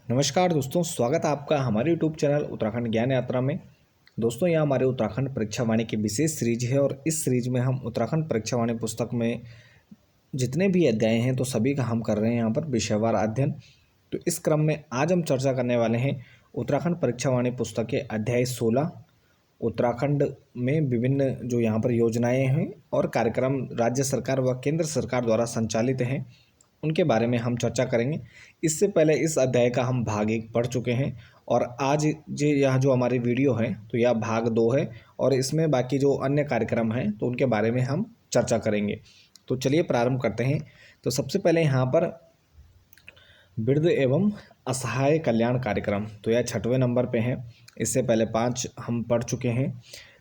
नमस्कार दोस्तों, स्वागत है आपका हमारे यूट्यूब चैनल उत्तराखंड ज्ञान यात्रा में। दोस्तों, यह हमारे उत्तराखंड परीक्षा वाणी की विशेष सीरीज है और इस सीरीज में हम उत्तराखंड परीक्षा वाणी पुस्तक में जितने भी अध्याय हैं तो सभी का हम कर रहे हैं यहाँ पर विषयवार अध्ययन। तो इस क्रम में आज हम चर्चा करने वाले हैं उत्तराखंड परीक्षा वाणी पुस्तक के अध्याय 16 उत्तराखंड में विभिन्न जो यहाँ पर योजनाएँ हैं और कार्यक्रम राज्य सरकार व केंद्र सरकार द्वारा संचालित हैं उनके बारे में हम चर्चा करेंगे। इससे पहले इस अध्याय का हम भाग 1 पढ़ चुके हैं और आज यह जो हमारी वीडियो है तो यह भाग 2 है और इसमें बाकी जो अन्य कार्यक्रम हैं तो उनके बारे में हम चर्चा करेंगे। तो चलिए प्रारंभ करते हैं। तो सबसे पहले यहाँ पर वृद्ध एवं असहाय कल्याण कार्यक्रम, तो यह 6वें नंबर पे है। इससे पहले 5 हम पढ़ चुके हैं।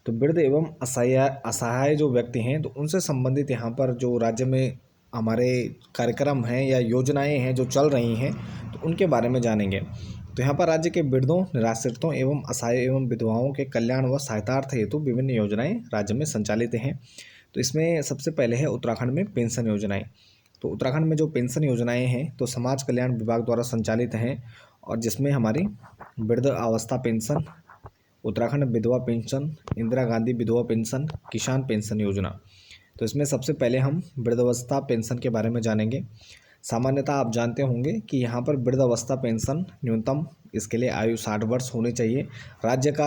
तो वृद्ध एवं असहाय जो व्यक्ति हैं तो उनसे संबंधित यहाँ पर जो राज्य में हमारे कार्यक्रम हैं या योजनाएं हैं जो चल रही हैं तो उनके बारे में जानेंगे। तो यहाँ पर राज्य के वृद्धों, निराश्रितों एवं असहाय एवं विधवाओं के कल्याण व सहायतार्थ हेतु विभिन्न योजनाएं राज्य में संचालित हैं। तो इसमें सबसे पहले है उत्तराखंड में पेंशन योजनाएं। तो उत्तराखंड में जो पेंशन योजनाएं हैं तो समाज कल्याण विभाग द्वारा संचालित हैं और जिसमें हमारी वृद्ध अवस्था पेंशन, उत्तराखंड विधवा पेंशन, इंदिरा गांधी विधवा पेंशन, किसान पेंशन योजना। तो इसमें सबसे पहले हम वृद्धावस्था पेंशन के बारे में जानेंगे। सामान्यतः आप जानते होंगे कि यहाँ पर वृद्धावस्था पेंशन न्यूनतम इसके लिए आयु 60 वर्ष होनी चाहिए। राज्य का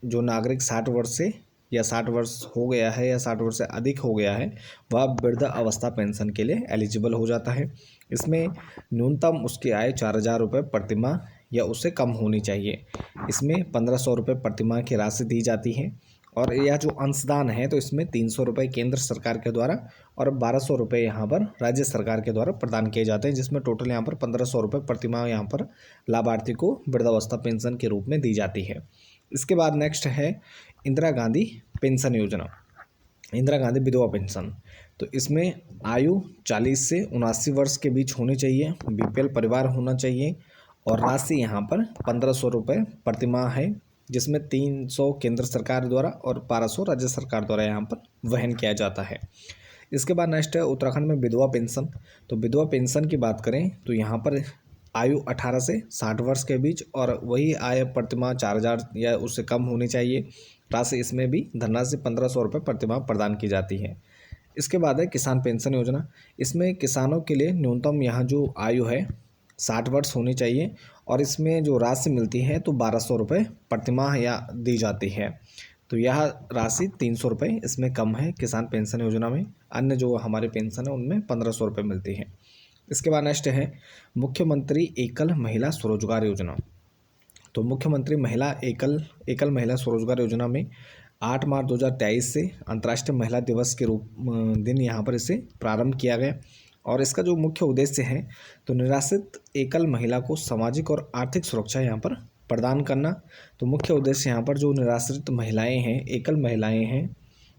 जो नागरिक 60 वर्ष से या 60 वर्ष हो गया है या 60 वर्ष से अधिक हो गया है वह वृद्ध अवस्था पेंशन के लिए एलिजिबल हो जाता है। इसमें न्यूनतम उसकी आय 4,000 रुपये प्रतिमाह या उससे कम होनी चाहिए। इसमें 1,500 रुपये प्रतिमाह की राशि दी जाती है और यह जो अंशदान है तो इसमें 300 रुपये केंद्र सरकार के द्वारा और 1,200 रुपये यहाँ पर राज्य सरकार के द्वारा प्रदान किए जाते हैं, जिसमें टोटल यहाँ पर 1,500 रुपये प्रतिमाह यहाँ पर लाभार्थी को वृद्धावस्था पेंशन के रूप में दी जाती है। इसके बाद नेक्स्ट है इंदिरा गांधी पेंशन योजना, इंदिरा गांधी विधवा पेंशन। तो इसमें आयु 40 से 79 वर्ष के बीच होनी चाहिए, BPL परिवार होना चाहिए और राशि यहाँ पर 1,500 रुपये प्रतिमाह है, जिसमें 300 केंद्र सरकार द्वारा और 1,200 राज्य सरकार द्वारा यहाँ पर वहन किया जाता है। इसके बाद नेक्स्ट है उत्तराखंड में विधवा पेंशन। तो विधवा पेंशन की बात करें तो यहाँ पर आयु 18 से 60 वर्ष के बीच और वही आय प्रतिमाह 4,000 या उससे कम होनी चाहिए। राशि इसमें भी धनराशि 1,500 रुपये प्रतिमाह प्रदान की जाती है। इसके बाद है किसान पेंशन योजना। इसमें किसानों के लिए न्यूनतम यहाँ जो आयु है 60 वर्ष होनी चाहिए और इसमें जो राशि मिलती है तो 1,200 रुपये प्रतिमाह या दी जाती है। तो यह राशि 300 रुपये इसमें कम है किसान पेंशन योजना में। अन्य जो हमारे पेंशन है उनमें 1,500 रुपये मिलती है। इसके बाद नेक्स्ट है मुख्यमंत्री एकल महिला स्वरोजगार योजना। तो मुख्यमंत्री एकल महिला स्वरोजगार योजना में 8 मार्च 2023 से अंतर्राष्ट्रीय महिला दिवस के दिन यहाँ पर इसे प्रारंभ किया गया और इसका जो मुख्य उद्देश्य है तो निराश्रित एकल महिला को सामाजिक और आर्थिक सुरक्षा यहाँ पर प्रदान करना। तो मुख्य उद्देश्य यहाँ पर जो निराश्रित महिलाएं हैं, एकल महिलाएं हैं,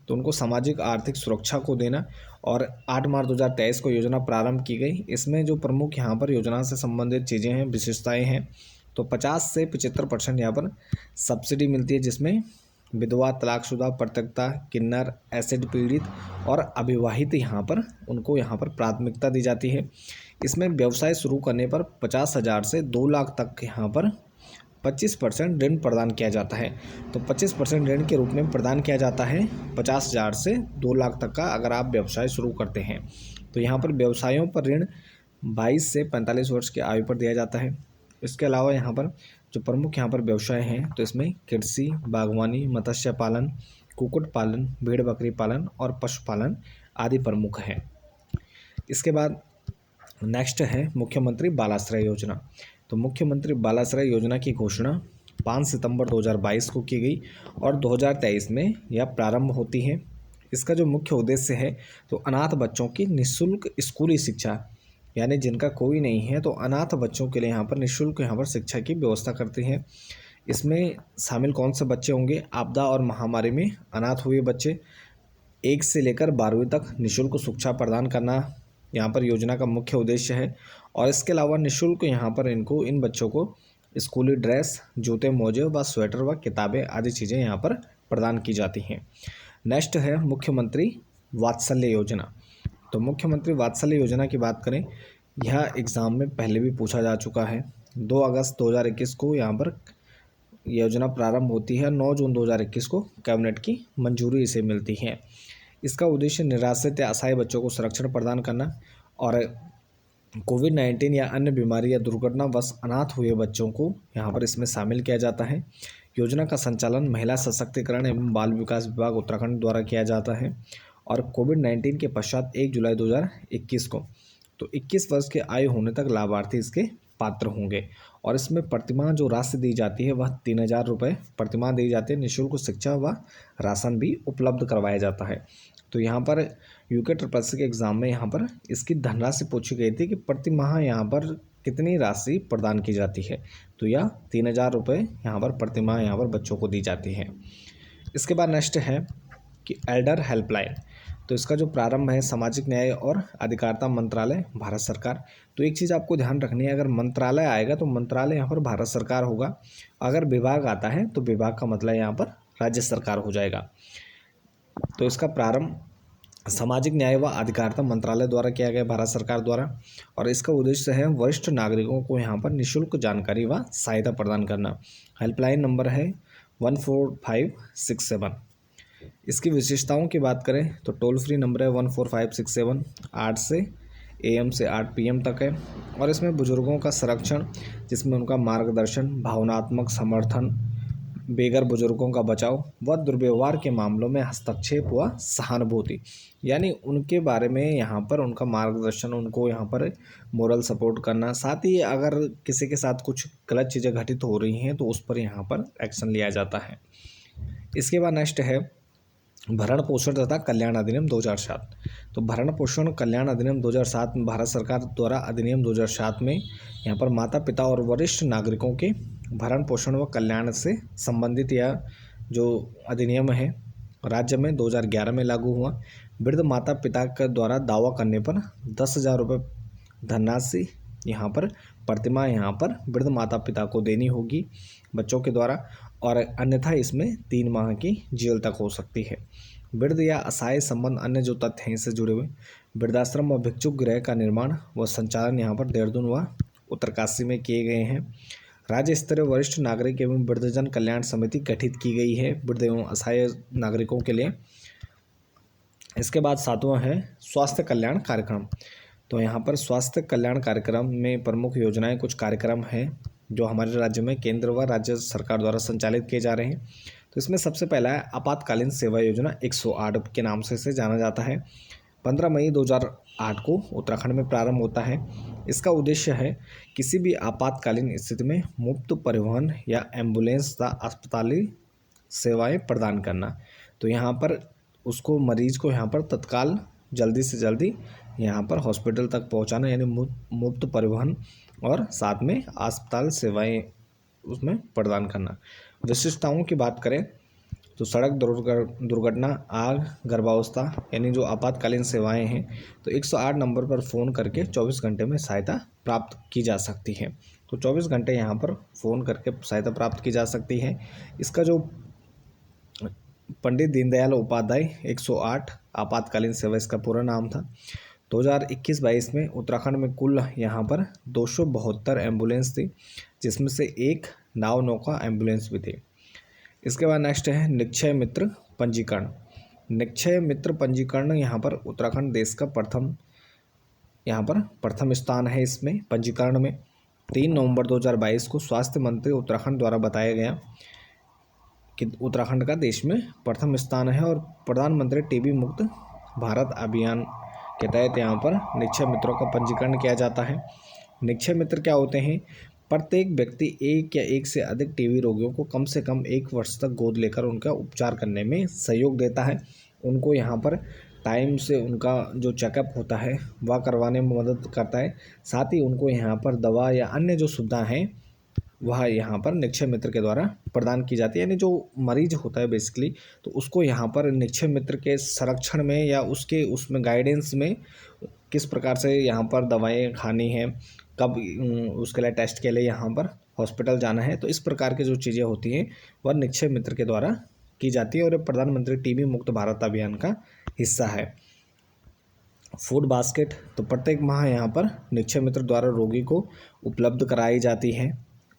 तो उनको सामाजिक आर्थिक सुरक्षा को देना। और 8 मार्च 2023 को योजना प्रारंभ की गई। इसमें जो प्रमुख यहाँ पर योजना से संबंधित चीज़ें हैं, विशेषताएँ हैं, तो 50 से 75% यहाँ पर सब्सिडी मिलती है, जिसमें विधवा, तलाकशुदा, परित्यक्ता, किन्नर, एसिड पीड़ित और अविवाहित यहाँ पर उनको यहाँ पर प्राथमिकता दी जाती है। इसमें व्यवसाय शुरू करने पर 50,000 से 2 लाख तक यहाँ पर 25% ऋण प्रदान किया जाता है। तो 25% ऋण के रूप में प्रदान किया जाता है 50,000 से 2 लाख तक का अगर आप व्यवसाय शुरू करते हैं। तो यहाँ पर व्यवसायों पर ऋण 22 से 45 वर्ष की आयु पर दिया जाता है। इसके अलावा यहाँ पर जो प्रमुख यहाँ पर व्यवसाय हैं तो इसमें कृषि, बागवानी, मत्स्य पालन, कुक्कुट पालन, भेड़ बकरी पालन और पशुपालन आदि प्रमुख हैं। इसके बाद नेक्स्ट है मुख्यमंत्री बालाश्रय योजना। तो मुख्यमंत्री बालाश्रय योजना की घोषणा 5 सितंबर 2022 को की गई और 2023 में यह प्रारंभ होती है। इसका जो मुख्य उद्देश्य है तो अनाथ बच्चों की निःशुल्क स्कूली शिक्षा, यानी जिनका कोई नहीं है तो अनाथ बच्चों के लिए यहाँ पर निःशुल्क यहाँ पर शिक्षा की व्यवस्था करती है। इसमें शामिल कौन से बच्चे होंगे? आपदा और महामारी में अनाथ हुए बच्चे, 1 से लेकर 12वीं तक निःशुल्क शिक्षा प्रदान करना यहाँ पर योजना का मुख्य उद्देश्य है। और इसके अलावा निःशुल्क यहाँ पर इन बच्चों को स्कूली ड्रेस, जूते, मोजे व स्वेटर व किताबें आदि चीज़ें यहाँ पर प्रदान की जाती हैं। नेक्स्ट है मुख्यमंत्री वात्सल्य योजना। तो मुख्यमंत्री वात्सल्य योजना की बात करें, यह एग्ज़ाम में पहले भी पूछा जा चुका है 2 अगस्त 2021 को यहाँ पर योजना प्रारंभ होती है। 9 जून 2021 को कैबिनेट की मंजूरी इसे मिलती है। इसका उद्देश्य निराश्रित या असहाय बच्चों को संरक्षण प्रदान करना और कोविड-19 या अन्य बीमारी या दुर्घटनावश अनाथ हुए बच्चों को यहाँ पर इसमें शामिल किया जाता है। योजना का संचालन महिला सशक्तिकरण एवं बाल विकास विभाग उत्तराखंड द्वारा किया जाता है और कोविड-19 के पश्चात 1 जुलाई 2021 को तो 21 वर्ष के आयु होने तक लाभार्थी इसके पात्र होंगे और इसमें प्रतिमाह जो राशि दी जाती है वह 3,000 रुपये प्रतिमाह दी जाती है। निःशुल्क शिक्षा व राशन भी उपलब्ध करवाया जाता है। तो यहाँ पर यूके ट्रिपल के एग्ज़ाम में यहाँ पर इसकी धनराशि पूछी गई थी कि प्रति माह यहाँ पर कितनी राशि प्रदान की जाती है। तो यह 3,000 रुपये यहाँ पर प्रति माह यहाँ पर बच्चों को दी जाती है। इसके बाद नेक्स्ट है कि एल्डर हेल्पलाइन। तो इसका जो प्रारंभ है सामाजिक न्याय और अधिकारिता मंत्रालय, भारत सरकार। तो एक चीज़ आपको ध्यान रखनी है, अगर मंत्रालय आएगा तो मंत्रालय यहाँ पर भारत सरकार होगा। अगर विभाग आता है तो विभाग का मतलब यहाँ पर राज्य सरकार हो जाएगा। तो इसका प्रारंभ सामाजिक न्याय व अधिकारिता मंत्रालय द्वारा किया गया, भारत सरकार द्वारा, और इसका उद्देश्य है वरिष्ठ नागरिकों को यहाँ पर निःशुल्क जानकारी व सहायता प्रदान करना। हेल्पलाइन नंबर है 14567। इसकी विशेषताओं की बात करें तो टोल फ्री नंबर है 14567, 8 से AM से 8 PM तक है और इसमें बुजुर्गों का संरक्षण, जिसमें उनका मार्गदर्शन, भावनात्मक समर्थन, बेघर बुजुर्गों का बचाव व दुर्व्यवहार के मामलों में हस्तक्षेप व सहानुभूति, यानी उनके बारे में यहाँ पर उनका मार्गदर्शन, उनको यहाँ पर मोरल सपोर्ट करना, साथ ही अगर किसी के साथ कुछ गलत चीज़ें घटित हो रही हैं तो उस पर यहाँ पर एक्शन लिया जाता है। इसके बाद नेक्स्ट है भरण पोषण तथा कल्याण अधिनियम 2007। तो भरण पोषण कल्याण अधिनियम 2007 में भारत सरकार द्वारा अधिनियम 2007 में यहाँ पर माता पिता और वरिष्ठ नागरिकों के भरण पोषण व कल्याण से संबंधित यह जो अधिनियम है राज्य में 2011 में लागू हुआ। वृद्ध माता पिता के द्वारा दावा करने पर 10,000 रुपये धनराशि यहाँ पर प्रतिमाह यहाँ पर वृद्ध माता पिता को देनी होगी बच्चों के द्वारा, और अन्यथा इसमें 3 माह की जेल तक हो सकती है। वृद्ध या असहाय संबंध अन्य जो तथ्य हैं इससे जुड़े हुए, वृद्धाश्रम व भिक्षुक गृह का निर्माण व संचालन यहाँ पर देहरादून व उत्तरकाशी में किए गए हैं। राज्य स्तरीय वरिष्ठ नागरिक एवं वृद्धजन कल्याण समिति गठित की गई है वृद्ध एवं असहाय नागरिकों के लिए। इसके बाद 7वां है स्वास्थ्य कल्याण कार्यक्रम। तो यहाँ पर स्वास्थ्य कल्याण कार्यक्रम में प्रमुख योजनाएं, कुछ कार्यक्रम हैं जो हमारे राज्य में केंद्र व राज्य सरकार द्वारा संचालित किए जा रहे हैं। तो इसमें सबसे पहला है आपातकालीन सेवा योजना 108 के नाम से इसे जाना जाता है। 15 मई 2008 को उत्तराखंड में प्रारंभ होता है। इसका उद्देश्य है किसी भी आपातकालीन स्थिति में मुफ्त परिवहन या एम्बुलेंस तथा अस्पताली सेवाएं प्रदान करना। तो यहाँ पर उसको मरीज को यहाँ पर तत्काल जल्दी से जल्दी यहाँ पर हॉस्पिटल तक पहुँचाना, यानी मुफ्त परिवहन और साथ में अस्पताल सेवाएं उसमें प्रदान करना। विशिष्टताओं की बात करें तो सड़क दुर्घटना, आग, गर्भावस्था यानी जो आपातकालीन सेवाएं हैं तो 108 नंबर पर फ़ोन करके 24 घंटे में सहायता प्राप्त की जा सकती है। तो 24 घंटे यहाँ पर फ़ोन करके सहायता प्राप्त की जा सकती है। इसका जो पंडित दीनदयाल उपाध्याय 108 आपातकालीन सेवा इसका पूरा नाम था। 2021-22 में उत्तराखंड में कुल यहाँ पर 272 एम्बुलेंस थी, जिसमें से एक नाव नौका एम्बुलेंस भी थी। इसके बाद नेक्स्ट है निक्षय मित्र पंजीकरण। निक्षय मित्र पंजीकरण यहाँ पर उत्तराखंड देश का प्रथम स्थान है इसमें पंजीकरण में। 3 नवंबर 2022 को स्वास्थ्य मंत्री उत्तराखंड द्वारा बताया गया कि उत्तराखंड का देश में प्रथम स्थान है और प्रधानमंत्री टीबी मुक्त भारत अभियान के तहत यहाँ पर निक्षय मित्रों का पंजीकरण किया जाता है। निक्षय मित्र क्या होते हैं? प्रत्येक व्यक्ति एक या एक से अधिक टीबी रोगियों को कम से कम 1 वर्ष तक गोद लेकर उनका उपचार करने में सहयोग देता है। उनको यहाँ पर टाइम से उनका जो चेकअप होता है वह करवाने में मदद करता है। साथ ही उनको यहाँ पर दवा या अन्य जो सुविधा हैं वह यहाँ पर निक्षय मित्र के द्वारा प्रदान की जाती है। यानी जो मरीज होता है बेसिकली, तो उसको यहाँ पर निक्षय मित्र के संरक्षण में या उसमें गाइडेंस में किस प्रकार से यहाँ पर दवाएं खानी है, कब उसके लिए टेस्ट के लिए यहाँ पर हॉस्पिटल जाना है, तो इस प्रकार की जो चीज़ें होती हैं वह निक्षय मित्र के द्वारा की जाती है और प्रधानमंत्री टीबी मुक्त भारत अभियान का हिस्सा है। फूड बास्केट, तो प्रत्येक माह यहाँ पर निक्षय मित्र द्वारा रोगी को उपलब्ध कराई जाती है।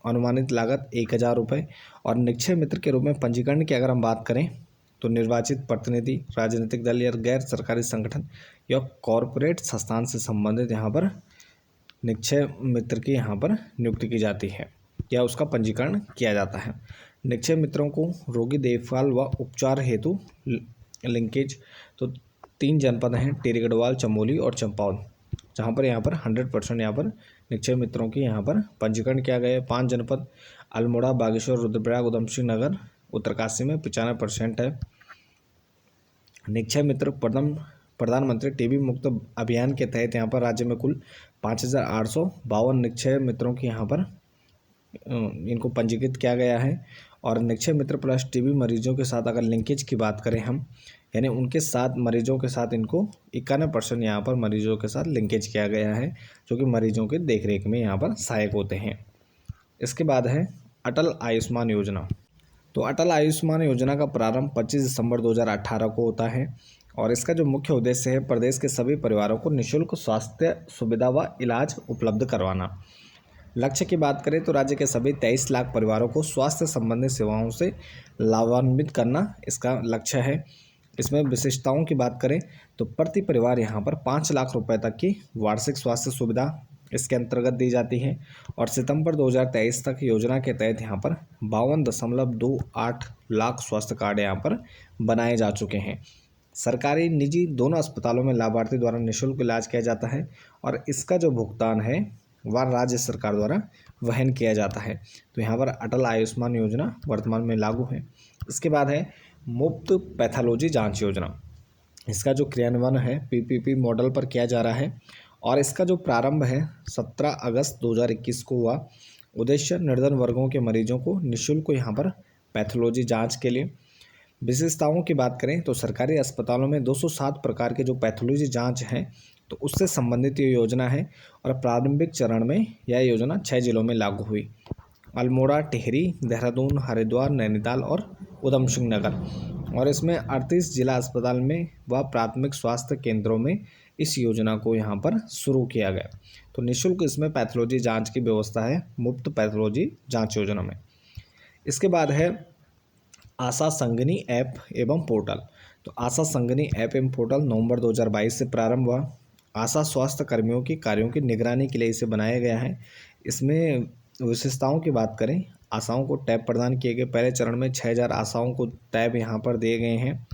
अनुमानित लागत 1,000 रुपये। और निक्षय मित्र के रूप में पंजीकरण की अगर हम बात करें तो निर्वाचित प्रतिनिधि, राजनीतिक दल या गैर सरकारी संगठन या कॉरपोरेट संस्थान से संबंधित यहाँ पर निक्षय मित्र की यहाँ पर नियुक्ति की जाती है या उसका पंजीकरण किया जाता है। निक्षय मित्रों को रोगी देखभाल व उपचार हेतु लिंकेज, तो 3 जनपद हैं, टिहरी गढ़वाल, चमोली और चंपावत, जहाँ पर यहाँ पर 100% यहाँ पर निक्षय मित्रों की यहाँ पर पंजीकरण किया गया है। 5 जनपद अल्मोड़ा, बागेश्वर, रुद्रप्रयाग, उधमसिंह नगर, उत्तरकाशी में 95% है। निक्षय मित्र प्रधानमंत्री टीबी मुक्त अभियान के तहत यहाँ पर राज्य में कुल 5,852 निक्षय मित्रों की यहाँ पर इनको पंजीकृत किया गया है। और निक्षय मित्र प्लस टीबी मरीजों के साथ अगर लिंकेज की बात करें हम, यानी उनके साथ मरीजों के साथ इनको 91% यहाँ पर मरीजों के साथ लिंकेज किया गया है, जो कि मरीजों के देखरेख में यहाँ पर सहायक होते हैं। इसके बाद है अटल आयुष्मान योजना। तो अटल आयुष्मान योजना का प्रारंभ 25 दिसंबर 2018 को होता है और इसका जो मुख्य उद्देश्य है प्रदेश के सभी परिवारों को निःशुल्क स्वास्थ्य सुविधा व इलाज उपलब्ध करवाना। लक्ष्य की बात करें तो राज्य के सभी 23 लाख परिवारों को स्वास्थ्य संबंधी सेवाओं से लाभान्वित करना इसका लक्ष्य है। इसमें विशेषताओं की बात करें तो प्रति परिवार यहाँ पर 5 लाख रुपए तक की वार्षिक स्वास्थ्य सुविधा इसके अंतर्गत दी जाती है। और सितंबर 2023 तक योजना के तहत यहाँ पर 52.28 लाख स्वास्थ्य कार्ड यहाँ पर बनाए जा चुके हैं। सरकारी निजी दोनों अस्पतालों में लाभार्थी द्वारा निःशुल्क इलाज किया जाता है और इसका जो भुगतान है वह राज्य सरकार द्वारा वहन किया जाता है। तो यहाँ पर अटल आयुष्मान योजना वर्तमान में लागू है। इसके बाद है मुफ्त पैथोलॉजी जांच योजना। इसका जो क्रियान्वयन है पीपीपी मॉडल पर किया जा रहा है और इसका जो प्रारंभ है 17 अगस्त 2021 को हुआ। उद्देश्य निर्धन वर्गों के मरीजों को निःशुल्क यहाँ पर पैथोलॉजी जांच के लिए। विशेषताओं की बात करें तो सरकारी अस्पतालों में 207 प्रकार के जो पैथोलॉजी जांच हैं तो उससे संबंधित ये योजना है और प्रारंभिक चरण में यह योजना 6 जिलों में लागू हुई। अल्मोड़ा, टिहरी, देहरादून, हरिद्वार, नैनीताल और उधमसिंह नगर। और इसमें 38 जिला अस्पताल में व प्राथमिक स्वास्थ्य केंद्रों में इस योजना को यहाँ पर शुरू किया गया। तो निःशुल्क इसमें पैथोलॉजी जांच की व्यवस्था है मुफ्त पैथोलॉजी जांच योजना में। इसके बाद है आशा संगिनी ऐप एवं पोर्टल। तो आशा संगिनी ऐप एवं पोर्टल नवंबर 2022 से प्रारंभ हुआ। आशा स्वास्थ्य कर्मियों की कार्यों की निगरानी के लिए इसे बनाया गया है। इसमें विशेषताओं की बात करें, आशाओं को टैब प्रदान किए गए। पहले चरण में 6,000 आशाओं को टैब यहाँ पर दिए गए हैं।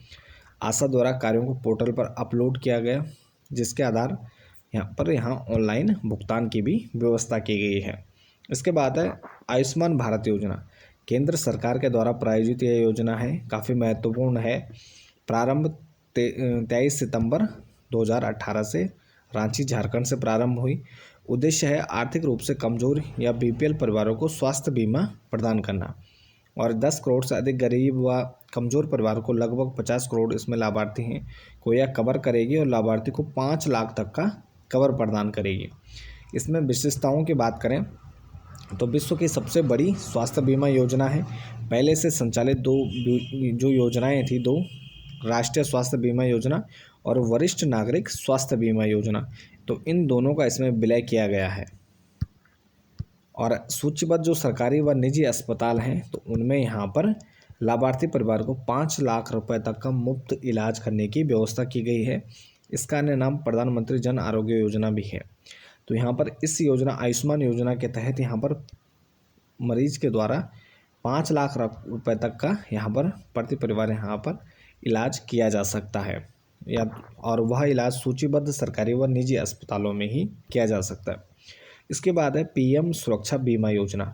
आशा द्वारा कार्यों को पोर्टल पर अपलोड किया गया, जिसके आधार यहाँ ऑनलाइन भुगतान की भी व्यवस्था की गई है। इसके बाद है आयुष्मान भारत योजना। केंद्र सरकार के द्वारा प्रायोजित यह योजना है, काफ़ी महत्वपूर्ण है। प्रारंभ 23 सितंबर 2018 से रांची, झारखंड से प्रारंभ हुई। उद्देश्य है आर्थिक रूप से कमजोर या बीपीएल परिवारों को स्वास्थ्य बीमा प्रदान करना और 10 करोड़ से अधिक गरीब व कमज़ोर परिवार को लगभग 50 करोड़ इसमें लाभार्थी हैं को यह कवर करेगी और लाभार्थी को 5 लाख तक का कवर प्रदान करेगी। इसमें विशेषताओं की बात करें तो विश्व की सबसे बड़ी स्वास्थ्य बीमा योजना है। पहले से संचालित जो योजनाएं थी, 2 राष्ट्रीय स्वास्थ्य बीमा योजना और वरिष्ठ नागरिक स्वास्थ्य बीमा योजना, तो इन दोनों का इसमें विलय किया गया है। और सूचीबद्ध जो सरकारी व निजी अस्पताल हैं तो उनमें यहाँ पर लाभार्थी परिवार को 5 लाख रुपए तक का मुफ्त इलाज करने की व्यवस्था की गई है। इसका अन्य नाम प्रधानमंत्री जन आरोग्य योजना भी है। तो यहाँ पर इस योजना आयुष्मान योजना के तहत यहाँ पर मरीज के द्वारा 5 लाख रुपए तक का यहाँ पर प्रति परिवार यहाँ पर इलाज किया जा सकता है और वह इलाज सूचीबद्ध सरकारी व निजी अस्पतालों में ही किया जा सकता है। इसके बाद है पीएम सुरक्षा बीमा योजना।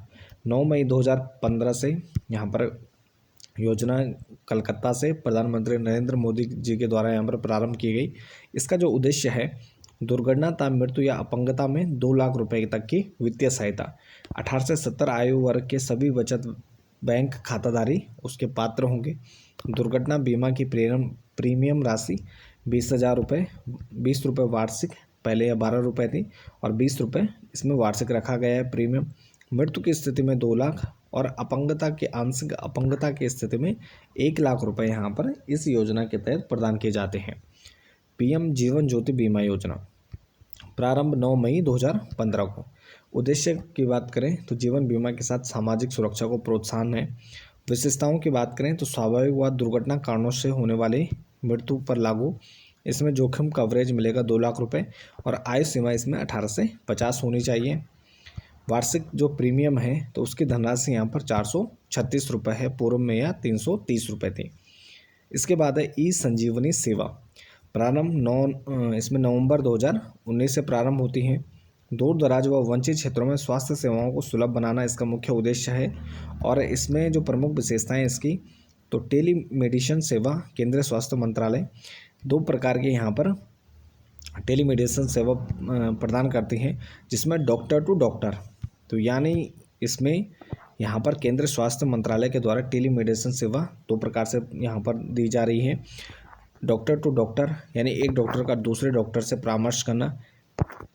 9 मई 2015 से यहाँ पर योजना कलकत्ता से प्रधानमंत्री नरेंद्र मोदी जी के द्वारा यहाँ पर प्रारंभ की गई। इसका जो उद्देश्य है दुर्घटना, मृत्यु या अपंगता में 2 लाख रुपए तक की वित्तीय सहायता। 18 से 70 आयु वर्ग के सभी बचत बैंक खाताधारी उसके पात्र होंगे। दुर्घटना बीमा की प्रीमियम राशि 20,000 रुपये, 20 रुपये वार्षिक, पहले यह 12 रुपये थी और 20 रुपये इसमें वार्षिक रखा गया है प्रीमियम। मृत्यु की स्थिति में 2 लाख और अपंगता की आंशिक अपंगता की स्थिति में 1 लाख रुपए यहाँ पर इस योजना के तहत प्रदान किए जाते हैं। पीएम जीवन ज्योति बीमा योजना, प्रारंभ 9 मई 2015 को। उद्देश्य की बात करें तो जीवन बीमा के साथ सामाजिक सुरक्षा को प्रोत्साहन है। विशेषताओं की बात करें तो स्वाभाविक व दुर्घटना कारणों से होने वाली मृत्यु पर लागू। इसमें जोखिम कवरेज मिलेगा 2 लाख रुपए और आयु सीमा इसमें 18 से 50 होनी चाहिए। वार्षिक जो प्रीमियम है तो उसकी धनराशि यहाँ पर 436 रुपये है, पूर्व में यह 330 रुपये थी। इसके बाद है ई संजीवनी सेवा, प्रारंभ इसमें नवंबर 2019 से प्रारंभ होती है। दूर दराज व वंचित क्षेत्रों में स्वास्थ्य सेवाओं को सुलभ बनाना इसका मुख्य उद्देश्य है। और इसमें जो प्रमुख विशेषताएं इसकी, तो टेली मेडिसिन सेवा केंद्रीय स्वास्थ्य मंत्रालय 2 प्रकार के यहाँ पर टेलीमेडिसिन सेवा प्रदान करती हैं, जिसमें डॉक्टर टू डॉक्टर, तो यानी इसमें यहाँ पर केंद्रीय स्वास्थ्य मंत्रालय के द्वारा टेलीमेडिसिन सेवा 2 प्रकार से यहाँ पर दी जा रही है। डॉक्टर टू डॉक्टर यानी एक डॉक्टर का दूसरे डॉक्टर से परामर्श करना,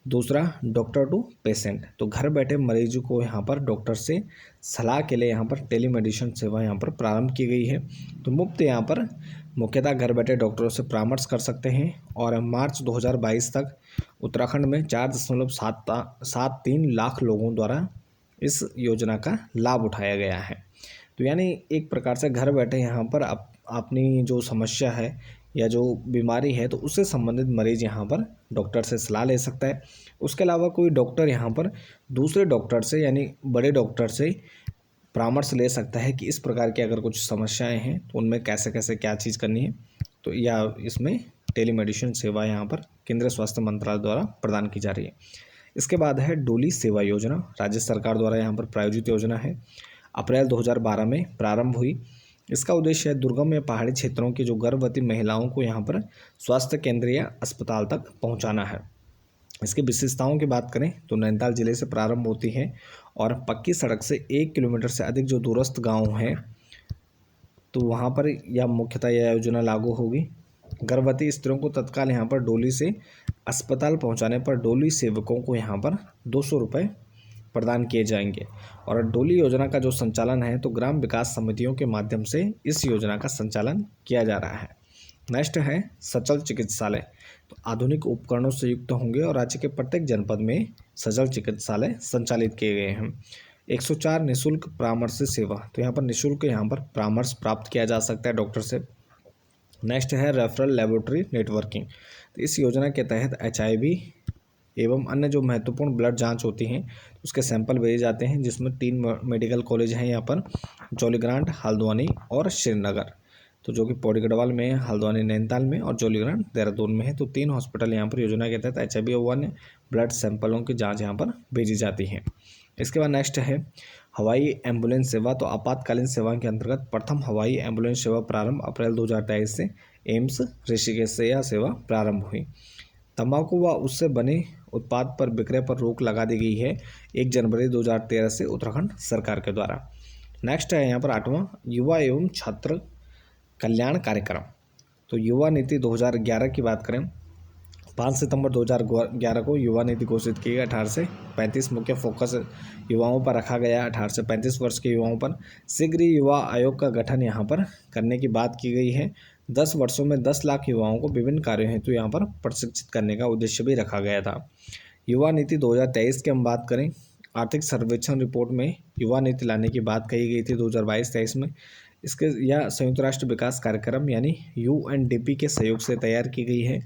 दूसरा डॉक्टर टू पेशेंट, तो घर बैठे मरीज को यहाँ पर डॉक्टर से सलाह के लिए यहाँ पर टेलीमेडिसिन सेवा यहाँ पर प्रारंभ की गई है। तो मुफ्त यहाँ पर मुख्यतः घर बैठे डॉक्टरों से परामर्श कर सकते हैं। और मार्च 2022 तक उत्तराखंड में 4.73 लाख लोगों द्वारा इस योजना का लाभ उठाया गया है। तो यानी एक प्रकार से घर बैठे यहाँ पर अपनी जो समस्या है या जो बीमारी है तो उससे संबंधित मरीज यहाँ पर डॉक्टर से सलाह ले सकता है। उसके अलावा कोई डॉक्टर यहाँ पर दूसरे डॉक्टर से यानी बड़े डॉक्टर से परामर्श ले सकता है कि इस प्रकार की अगर कुछ समस्याएं हैं तो उनमें कैसे कैसे क्या चीज़ करनी है। तो या इसमें टेलीमेडिसिन सेवा यहाँ पर केंद्रीय स्वास्थ्य मंत्रालय द्वारा प्रदान की जा रही है। इसके बाद है डोली सेवा योजना, राज्य सरकार द्वारा यहाँ पर प्रायोजित योजना है। अप्रैल 2012 में प्रारंभ हुई। इसका उद्देश्य है दुर्गम या पहाड़ी क्षेत्रों की जो गर्भवती महिलाओं को यहाँ पर स्वास्थ्य केंद्र या अस्पताल तक पहुँचाना है। इसकी विशेषताओं की बात करें तो नैनीताल जिले से प्रारंभ होती है और पक्की सड़क से 1 किलोमीटर से अधिक जो दूरस्थ गांव हैं तो वहां पर यह मुख्यतः यह योजना लागू होगी। गर्भवती स्त्रियों को तत्काल यहाँ पर डोली से अस्पताल पहुंचाने पर डोली सेवकों को यहाँ पर 200 रुपये प्रदान किए जाएंगे। और डोली योजना का जो संचालन है तो ग्राम विकास समितियों के माध्यम से इस योजना का संचालन किया जा रहा है। नेक्स्ट है सचल चिकित्सालय, तो आधुनिक उपकरणों से युक्त होंगे और राज्य के प्रत्येक जनपद में सचल चिकित्सालय संचालित किए गए हैं। 104 निःशुल्क परामर्श सेवा, तो यहाँ पर निःशुल्क यहाँ पर परामर्श प्राप्त किया जा सकता है डॉक्टर से। नेक्स्ट है रेफरल लेबोरेटरी नेटवर्किंग, तो इस योजना के तहत HIV एवं अन्य जो महत्वपूर्ण ब्लड जांच होती हैं उसके सैंपल भेजे जाते हैं, जिसमें 3 मेडिकल कॉलेज हैं यहाँ पर, जौलीग्रांट, हल्द्वानी और श्रीनगर, तो जो कि पौड़ी गढ़वाल में है, हल्द्वानी नैनीताल में और जौलीग्रांट देहरादून में है। तो 3 हॉस्पिटल यहाँ पर योजना के तहत HIV और अन्य ब्लड सैंपलों की जांच यहाँ पर भेजी जाती है। इसके बाद नेक्स्ट है हवाई एम्बुलेंस सेवा, तो आपातकालीन सेवा के अंतर्गत प्रथम हवाई एम्बुलेंस सेवा प्रारंभ अप्रैल 2023 से एम्स ऋषिकेश से यह सेवा प्रारंभ हुई। तंबाकू व उससे बने उत्पाद पर विक्रय पर रोक लगा दी गई है 1 जनवरी 2013 से उत्तराखंड सरकार के द्वारा। नेक्स्ट है यहाँ पर 8वां युवा एवं छात्र कल्याण कार्यक्रम, तो युवा नीति 2011 की बात करें 5 सितंबर 2011 को युवा नीति घोषित की गई। 18 से 35 मुख्य फोकस युवाओं पर रखा गया। 18 से 35 वर्ष के युवाओं पर शीघ्र युवा आयोग का गठन यहाँ पर करने की बात की गई है। 10 वर्षों में 10 लाख युवाओं को विभिन्न कार्यों हेतु यहाँ पर प्रशिक्षित करने का उद्देश्य भी रखा गया था। युवा नीति 2023 की हम बात करें, आर्थिक सर्वेक्षण रिपोर्ट में युवा नीति लाने की बात कही गई थी 2022-23 में। इसके यह संयुक्त राष्ट्र विकास कार्यक्रम यानी UNDP के सहयोग से तैयार की गई है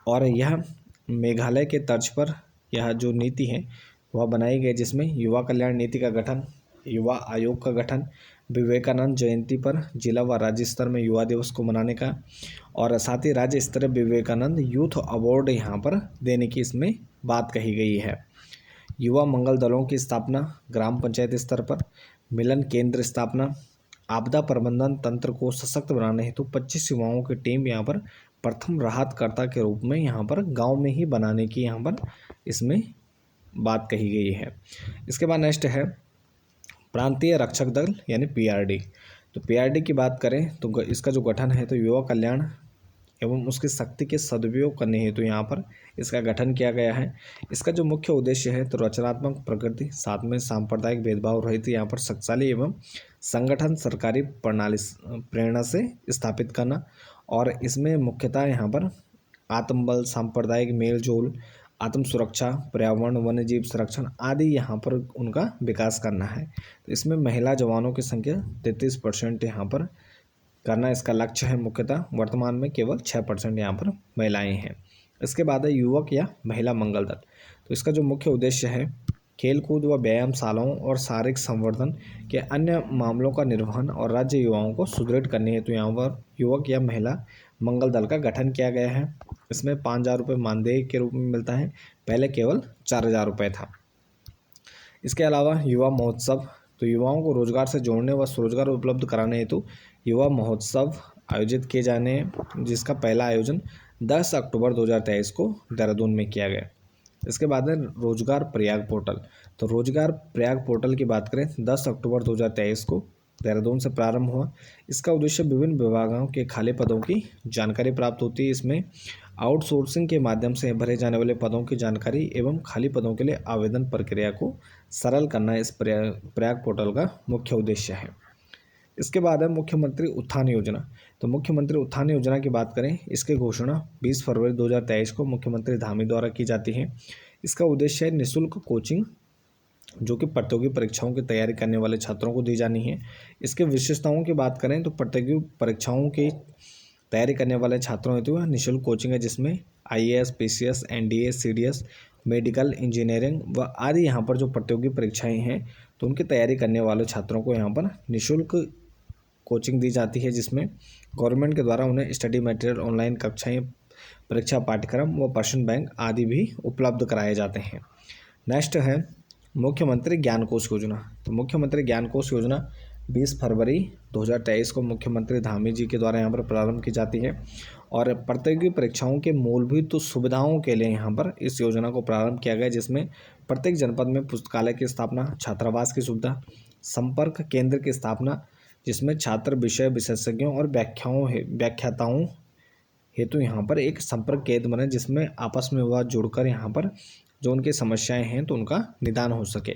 और यह मेघालय के तर्ज पर यह जो नीति है वह बनाई गई, जिसमें युवा कल्याण नीति का गठन, युवा आयोग का गठन, विवेकानंद जयंती पर जिला व राज्य स्तर में युवा दिवस को मनाने का और साथ ही राज्य स्तरीय विवेकानंद यूथ अवार्ड यहाँ पर देने की इसमें बात कही गई है। युवा मंगल दलों की स्थापना, ग्राम पंचायत स्तर पर मिलन केंद्र स्थापना, आपदा प्रबंधन तंत्र को सशक्त बनाने हेतु 25 युवाओं की टीम यहाँ पर प्रथम राहतकर्ता के रूप में यहाँ पर गांव में ही बनाने की यहाँ पर इसमें बात कही गई है। इसके बाद नेक्स्ट है प्रांतीय रक्षक दल यानी PRD, तो PRD की बात करें तो इसका जो गठन है तो युवा कल्याण एवं उसकी शक्ति के सदुपयोग करने हेतु यहाँ पर इसका गठन किया गया है। इसका जो मुख्य उद्देश्य है तो रचनात्मक प्रकृति, साथ में सांप्रदायिक भेदभाव रहित यहाँ पर शक्तिशाली एवं संगठन सरकारी प्रणाली प्रेरणा से स्थापित करना। और इसमें मुख्यतः यहाँ पर आत्मबल, सांप्रदायिक मेल जोल, आत्म सुरक्षा, पर्यावरण, वन्यजीव संरक्षण आदि यहाँ पर उनका विकास करना है। तो इसमें महिला जवानों की संख्या 33% यहाँ पर करना इसका लक्ष्य है मुख्यतः। वर्तमान में केवल 6% यहाँ पर महिलाएं हैं। इसके बाद है युवक या महिला मंगल दल। तो इसका जो मुख्य उद्देश्य है खेलकूद व व्यायामशालाओं और शारीरिक संवर्धन के अन्य मामलों का निर्वहन और राज्य युवाओं को सुदृढ़ करने हेतु यहाँ पर युवक या महिला मंगल दल का गठन किया गया है। इसमें 5,000 रुपये मानदेय के रूप में मिलता है, पहले केवल 4,000 रुपये था। इसके अलावा युवा महोत्सव, तो युवाओं को रोजगार से जोड़ने व स्वरोजगार उपलब्ध कराने हेतु युवा महोत्सव आयोजित किए जाने, जिसका पहला आयोजन 10 अक्टूबर 2023 को देहरादून में किया गया। इसके बाद है रोजगार प्रयाग पोर्टल। तो रोजगार प्रयाग पोर्टल की बात करें 10 अक्टूबर 2023 को देहरादून से प्रारंभ हुआ। इसका उद्देश्य विभिन्न विभागों के खाली पदों की जानकारी प्राप्त होती है। इसमें आउटसोर्सिंग के माध्यम से भरे जाने वाले पदों की जानकारी एवं खाली पदों के लिए आवेदन प्रक्रिया को सरल करना इस प्रयाग पोर्टल का मुख्य उद्देश्य है। इसके बाद है मुख्यमंत्री उत्थान योजना। तो मुख्यमंत्री उत्थान योजना की बात करें, इसकी घोषणा 20 फरवरी 2023 को मुख्यमंत्री धामी द्वारा की जाती है। इसका उद्देश्य है निःशुल्क कोचिंग जो कि प्रतियोगी परीक्षाओं की तैयारी करने वाले छात्रों को दी जानी है। इसके विशेषताओं की बात करें तो प्रतियोगी परीक्षाओं की तैयारी करने वाले छात्रों हेतु निःशुल्क कोचिंग है, जिसमें IAS, PCS, NDA, CDS, medical, engineering व आदि यहाँ पर जो प्रतियोगी परीक्षाएं हैं तो उनकी तैयारी करने वाले छात्रों को यहाँ पर निःशुल्क कोचिंग दी जाती है, जिसमें गवर्नमेंट के द्वारा उन्हें स्टडी मटेरियल, ऑनलाइन कक्षाएं, परीक्षा पाठ्यक्रम व प्रश्न बैंक आदि भी उपलब्ध कराए जाते हैं। नेक्स्ट है मुख्यमंत्री ज्ञान कोष योजना। तो मुख्यमंत्री ज्ञान कोष योजना 20 फरवरी 2023 को मुख्यमंत्री धामी जी के द्वारा यहाँ पर प्रारंभ की जाती है और प्रतियोगी परीक्षाओं के मूलभूत सुविधाओं के लिए यहाँ पर इस योजना को प्रारंभ किया गया, जिसमें प्रत्येक जनपद में पुस्तकालय की स्थापना, छात्रावास की सुविधा, संपर्क केंद्र की स्थापना जिसमें छात्र विषय विशेषज्ञों और व्याख्याताओं हेतु यहाँ पर एक संपर्क केंद्र बने, जिसमें आपस में वह जुड़कर यहाँ पर जो उनकी समस्याएं हैं तो उनका निदान हो सके।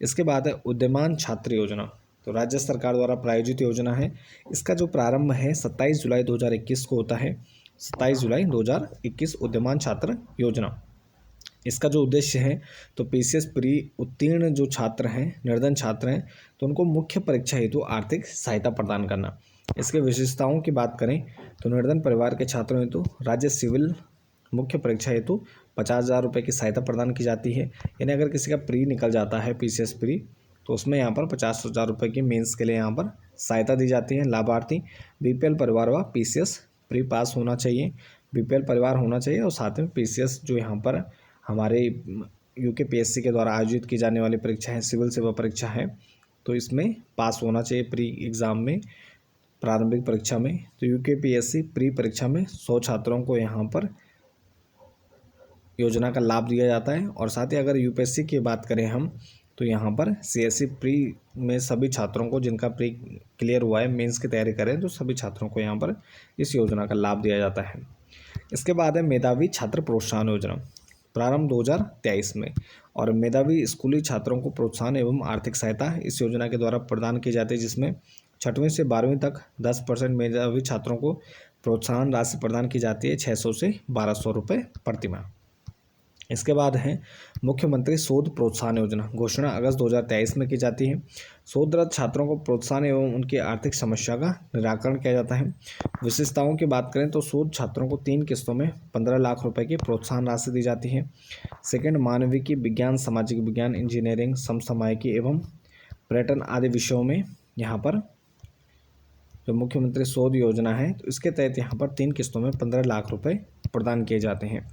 इसके बाद है उद्यमान छात्र योजना। तो राज्य सरकार द्वारा प्रायोजित योजना है। इसका जो प्रारंभ है 27 जुलाई 2021 को होता है। 27 जुलाई 2021 उद्यमान छात्र योजना। इसका जो उद्देश्य है तो PCS प्री उत्तीर्ण जो छात्र हैं, निर्धन छात्र हैं, तो उनको मुख्य परीक्षा हेतु आर्थिक सहायता प्रदान करना। इसके विशेषताओं की बात करें तो निर्धन परिवार के छात्रों हेतु राज्य सिविल मुख्य परीक्षा हेतु 50,000 रुपये की सहायता प्रदान की जाती है। यानी अगर किसी का प्री निकल जाता है PCS प्री, तो उसमें यहाँ पर 50,000 रुपये की मेंस के लिए यहाँ पर सहायता दी जाती है। लाभार्थी BPL परिवार व PCS प्री पास होना चाहिए, BPL परिवार होना चाहिए और साथ में PCS जो यहाँ पर हमारे UKPSC के द्वारा आयोजित की जाने वाली परीक्षा है, सिविल सेवा परीक्षा है, तो इसमें पास होना चाहिए प्री एग्ज़ाम में, प्रारंभिक परीक्षा में। तो UKPSC प्री परीक्षा में 100 छात्रों को यहाँ पर योजना का लाभ दिया जाता है। और साथ ही अगर UPSC की बात करें हम तो यहाँ पर CSE प्री में सभी छात्रों को जिनका प्री क्लियर हुआ है, मेंस की तैयारी करें, तो सभी छात्रों को यहाँ पर इस योजना का लाभ दिया जाता है। इसके बाद है मेधावी छात्र प्रोत्साहन योजना, प्रारंभ 2023 में, और मेधावी स्कूली छात्रों को प्रोत्साहन एवं आर्थिक सहायता इस योजना के द्वारा प्रदान की जाती है, जिसमें 6वीं से 12वीं तक 10% मेधावी छात्रों को प्रोत्साहन राशि प्रदान की जाती है, 600 से 1200 रुपये प्रतिमाह। इसके बाद है मुख्यमंत्री शोध प्रोत्साहन योजना, घोषणा अगस्त 2023 में की जाती है। शोधरत छात्रों को प्रोत्साहन एवं उनकी आर्थिक समस्या का निराकरण किया जाता है। विशेषताओं की बात करें तो शोध छात्रों को 3 किस्तों में 15 लाख रुपए की प्रोत्साहन राशि दी जाती है। सेकंड, मानविकी, विज्ञान, सामाजिक विज्ञान, इंजीनियरिंग, समसामयिकी एवं पर्यटन आदि विषयों में यहाँ पर जो मुख्यमंत्री शोध योजना है तो इसके तहत यहाँ पर 3 किस्तों में 15 लाख रुपये प्रदान किए जाते हैं।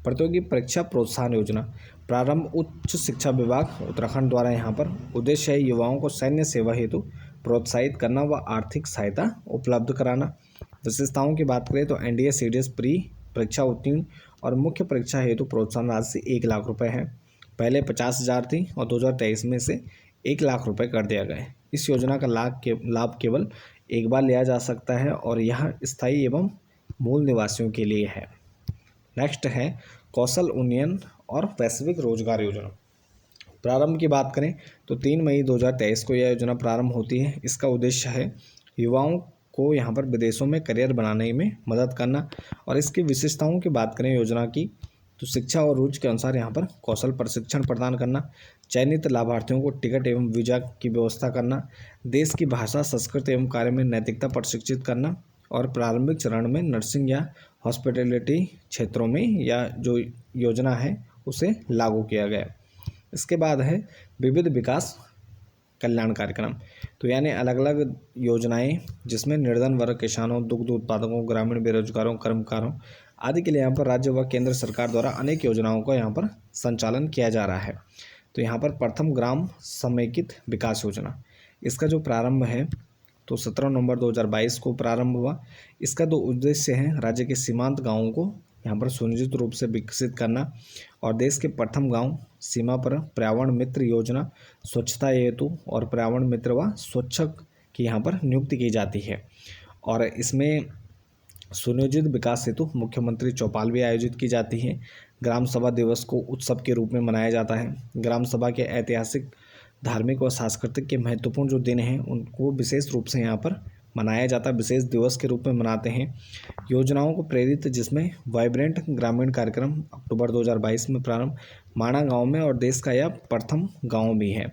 प्रतियोगी परीक्षा प्रोत्साहन योजना, प्रारंभ उच्च शिक्षा विभाग उत्तराखंड द्वारा यहाँ पर उद्देश्य है युवाओं को सैन्य सेवा हेतु प्रोत्साहित करना व आर्थिक सहायता उपलब्ध कराना। विशेषताओं की बात करें तो NDA CDS प्री परीक्षा उत्तीर्ण और मुख्य परीक्षा हेतु प्रोत्साहन राशि 1 लाख रुपये है। पहले 50,000 थी और 2023 में से 1 लाख रुपये कर दिया गया है। इस योजना का लाभ केवल एक बार लिया जा सकता है और यह स्थायी एवं मूल निवासियों के लिए है। नेक्स्ट है कौशल उन्नयन और वैश्विक रोजगार योजना। प्रारंभ की बात करें तो 3 मई 2023 को यह योजना प्रारंभ होती है। इसका उद्देश्य है युवाओं को यहाँ पर विदेशों में करियर बनाने में मदद करना। और इसकी विशेषताओं की बात करें योजना की, तो शिक्षा और रुचि के अनुसार यहाँ पर कौशल प्रशिक्षण प्रदान करना, चयनित लाभार्थियों को टिकट एवं वीजा की व्यवस्था करना, देश की भाषा, संस्कृति एवं कार्य में नैतिकता प्रशिक्षित करना, और प्रारंभिक चरण में नर्सिंग या हॉस्पिटैलिटी क्षेत्रों में या जो योजना है उसे लागू किया गया। इसके बाद है विविध विकास कल्याण कार्यक्रम, तो यानी अलग अलग योजनाएं जिसमें निर्धन वर्ग, किसानों, दुग्ध उत्पादकों, ग्रामीण बेरोजगारों, कर्मकारों आदि के लिए यहाँ पर राज्य व केंद्र सरकार द्वारा अनेक योजनाओं का यहाँ पर संचालन किया जा रहा है। तो यहाँ पर प्रथम ग्राम समेकित विकास योजना, इसका जो प्रारंभ है तो 17 नवंबर 2022 को प्रारंभ हुआ। इसका दो उद्देश्य हैं, राज्य के सीमांत गाँवों को यहाँ पर सुनिश्चित रूप से विकसित करना और देश के प्रथम गांव सीमा पर पर्यावरण मित्र योजना, स्वच्छता हेतु और पर्यावरण मित्र व स्वच्छक की यहाँ पर नियुक्ति की जाती है। और इसमें सुनियोजित विकास हेतु मुख्यमंत्री चौपाल भी आयोजित की जाती है। ग्राम सभा दिवस को उत्सव के रूप में मनाया जाता है। ग्राम सभा के ऐतिहासिक, धार्मिक व सांस्कृतिक के महत्वपूर्ण जो दिन हैं उनको विशेष रूप से यहाँ पर मनाया जाता है, विशेष दिवस के रूप में मनाते हैं। योजनाओं को प्रेरित जिसमें वाइब्रेंट ग्रामीण कार्यक्रम अक्टूबर 2022 में प्रारंभ माणा गांव में, और देश का यह प्रथम गांव भी है।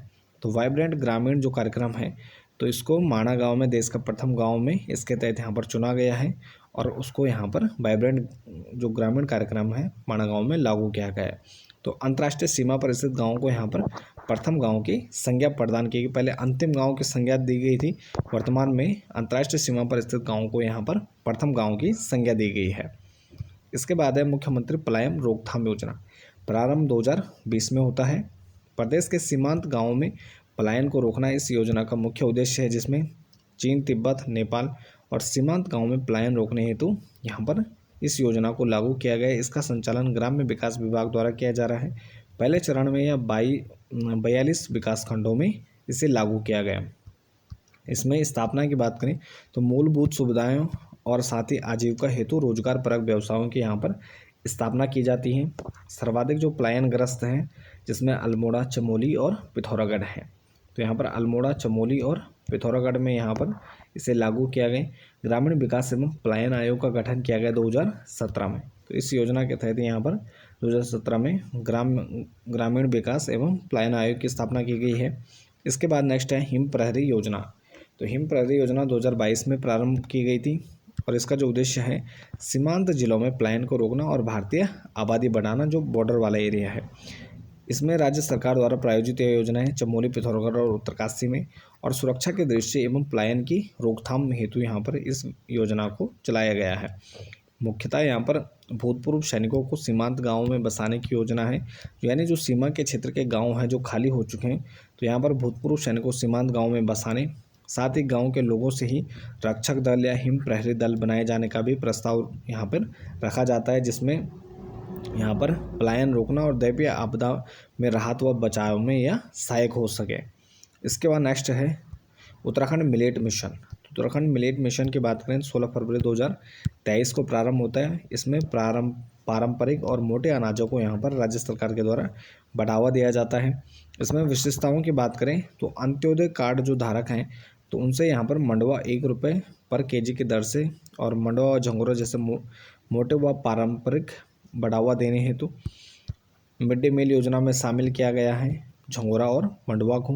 तो वाइब्रेंट ग्रामीण जो कार्यक्रम है तो इसको माणा गांव में, देश का प्रथम गांव में इसके तहत यहाँ पर चुना गया है और उसको यहाँ पर वाइब्रेंट जो ग्रामीण कार्यक्रम है माणा गाँव में लागू किया गया है। तो अंतर्राष्ट्रीय सीमा पर स्थित गाँव को यहाँ पर प्रथम गांव की संज्ञा प्रदान की गई। पहले अंतिम गांव की संज्ञा दी गई थी, वर्तमान में अंतर्राष्ट्रीय सीमा पर स्थित गांव को यहाँ पर प्रथम गांव की संज्ञा दी गई है। इसके बाद है मुख्यमंत्री पलायन रोकथाम योजना, प्रारंभ 2020 में होता है। प्रदेश के सीमांत गाँवों में पलायन को रोकना इस योजना का मुख्य उद्देश्य है, जिसमें चीन, तिब्बत, नेपाल और सीमांत गाँव में पलायन रोकने हेतु यहाँ पर इस योजना को लागू किया गया है। इसका संचालन ग्राम्य विकास विभाग द्वारा किया जा रहा है। पहले चरण में यह 42 विकास खंडों में इसे लागू किया गया। इसमें स्थापना की बात करें तो मूलभूत सुविधाएं और साथ ही आजीविका हेतु रोजगार परक व्यवसायों की यहाँ पर स्थापना की जाती है। सर्वाधिक जो पलायनग्रस्त हैं जिसमें अल्मोड़ा, चमोली और पिथौरागढ़ है, तो यहाँ पर अल्मोड़ा, चमोली और पिथौरागढ़ में यहाँ पर इसे लागू किया गया। ग्रामीण विकास एवं पलायन आयोग का गठन किया गया 2017 में। तो इस योजना के तहत यहाँ पर 2017 में ग्रामीण विकास एवं पलायन आयोग की स्थापना की गई है। इसके बाद नेक्स्ट है हिम प्रहरी योजना। तो हिम प्रहरी योजना 2022 में प्रारंभ की गई थी और इसका जो उद्देश्य है सीमांत जिलों में पलायन को रोकना और भारतीय आबादी बढ़ाना, जो बॉर्डर वाला एरिया है। इसमें राज्य सरकार द्वारा प्रायोजित यह योजना है चमोली, पिथौरागढ़ और उत्तरकाशी में, और सुरक्षा के दृष्टि एवं पलायन की रोकथाम हेतु यहाँ पर इस योजना को चलाया गया है। मुख्यतः यहाँ पर भूतपूर्व सैनिकों को सीमांत गाँवों में बसाने की योजना है, यानी जो सीमा के क्षेत्र के गाँव हैं जो खाली हो चुके हैं, तो यहाँ पर भूतपूर्व सैनिकों सीमांत गाँव में बसाने, साथ ही गाँव के लोगों से ही रक्षक दल या हिम प्रहरी दल बनाए जाने का भी प्रस्ताव यहाँ पर रखा जाता है, जिसमें यहाँ पर पलायन रोकना और दैवीय आपदा में राहत व बचाव में यह सहायक हो सके। इसके बाद नेक्स्ट है Uttarakhand millet mission. Uttarakhand millet mission की बात करें 16 फरवरी 2023 को प्रारंभ होता है। इसमें पारंपरिक और मोटे अनाजों को यहाँ पर राज्य सरकार के द्वारा बढ़ावा दिया जाता है। इसमें विशेषताओं की बात करें तो अंत्योदय कार्ड जो धारक हैं तो उनसे यहाँ पर मंडवा 1 रुपये पर केजी की दर से और मंडवा और झंगोरा जैसे मोटे व पारंपरिक बढ़ावा देने हेतु मिड डे मील योजना में शामिल किया गया है झंगोरा और मंडवा को।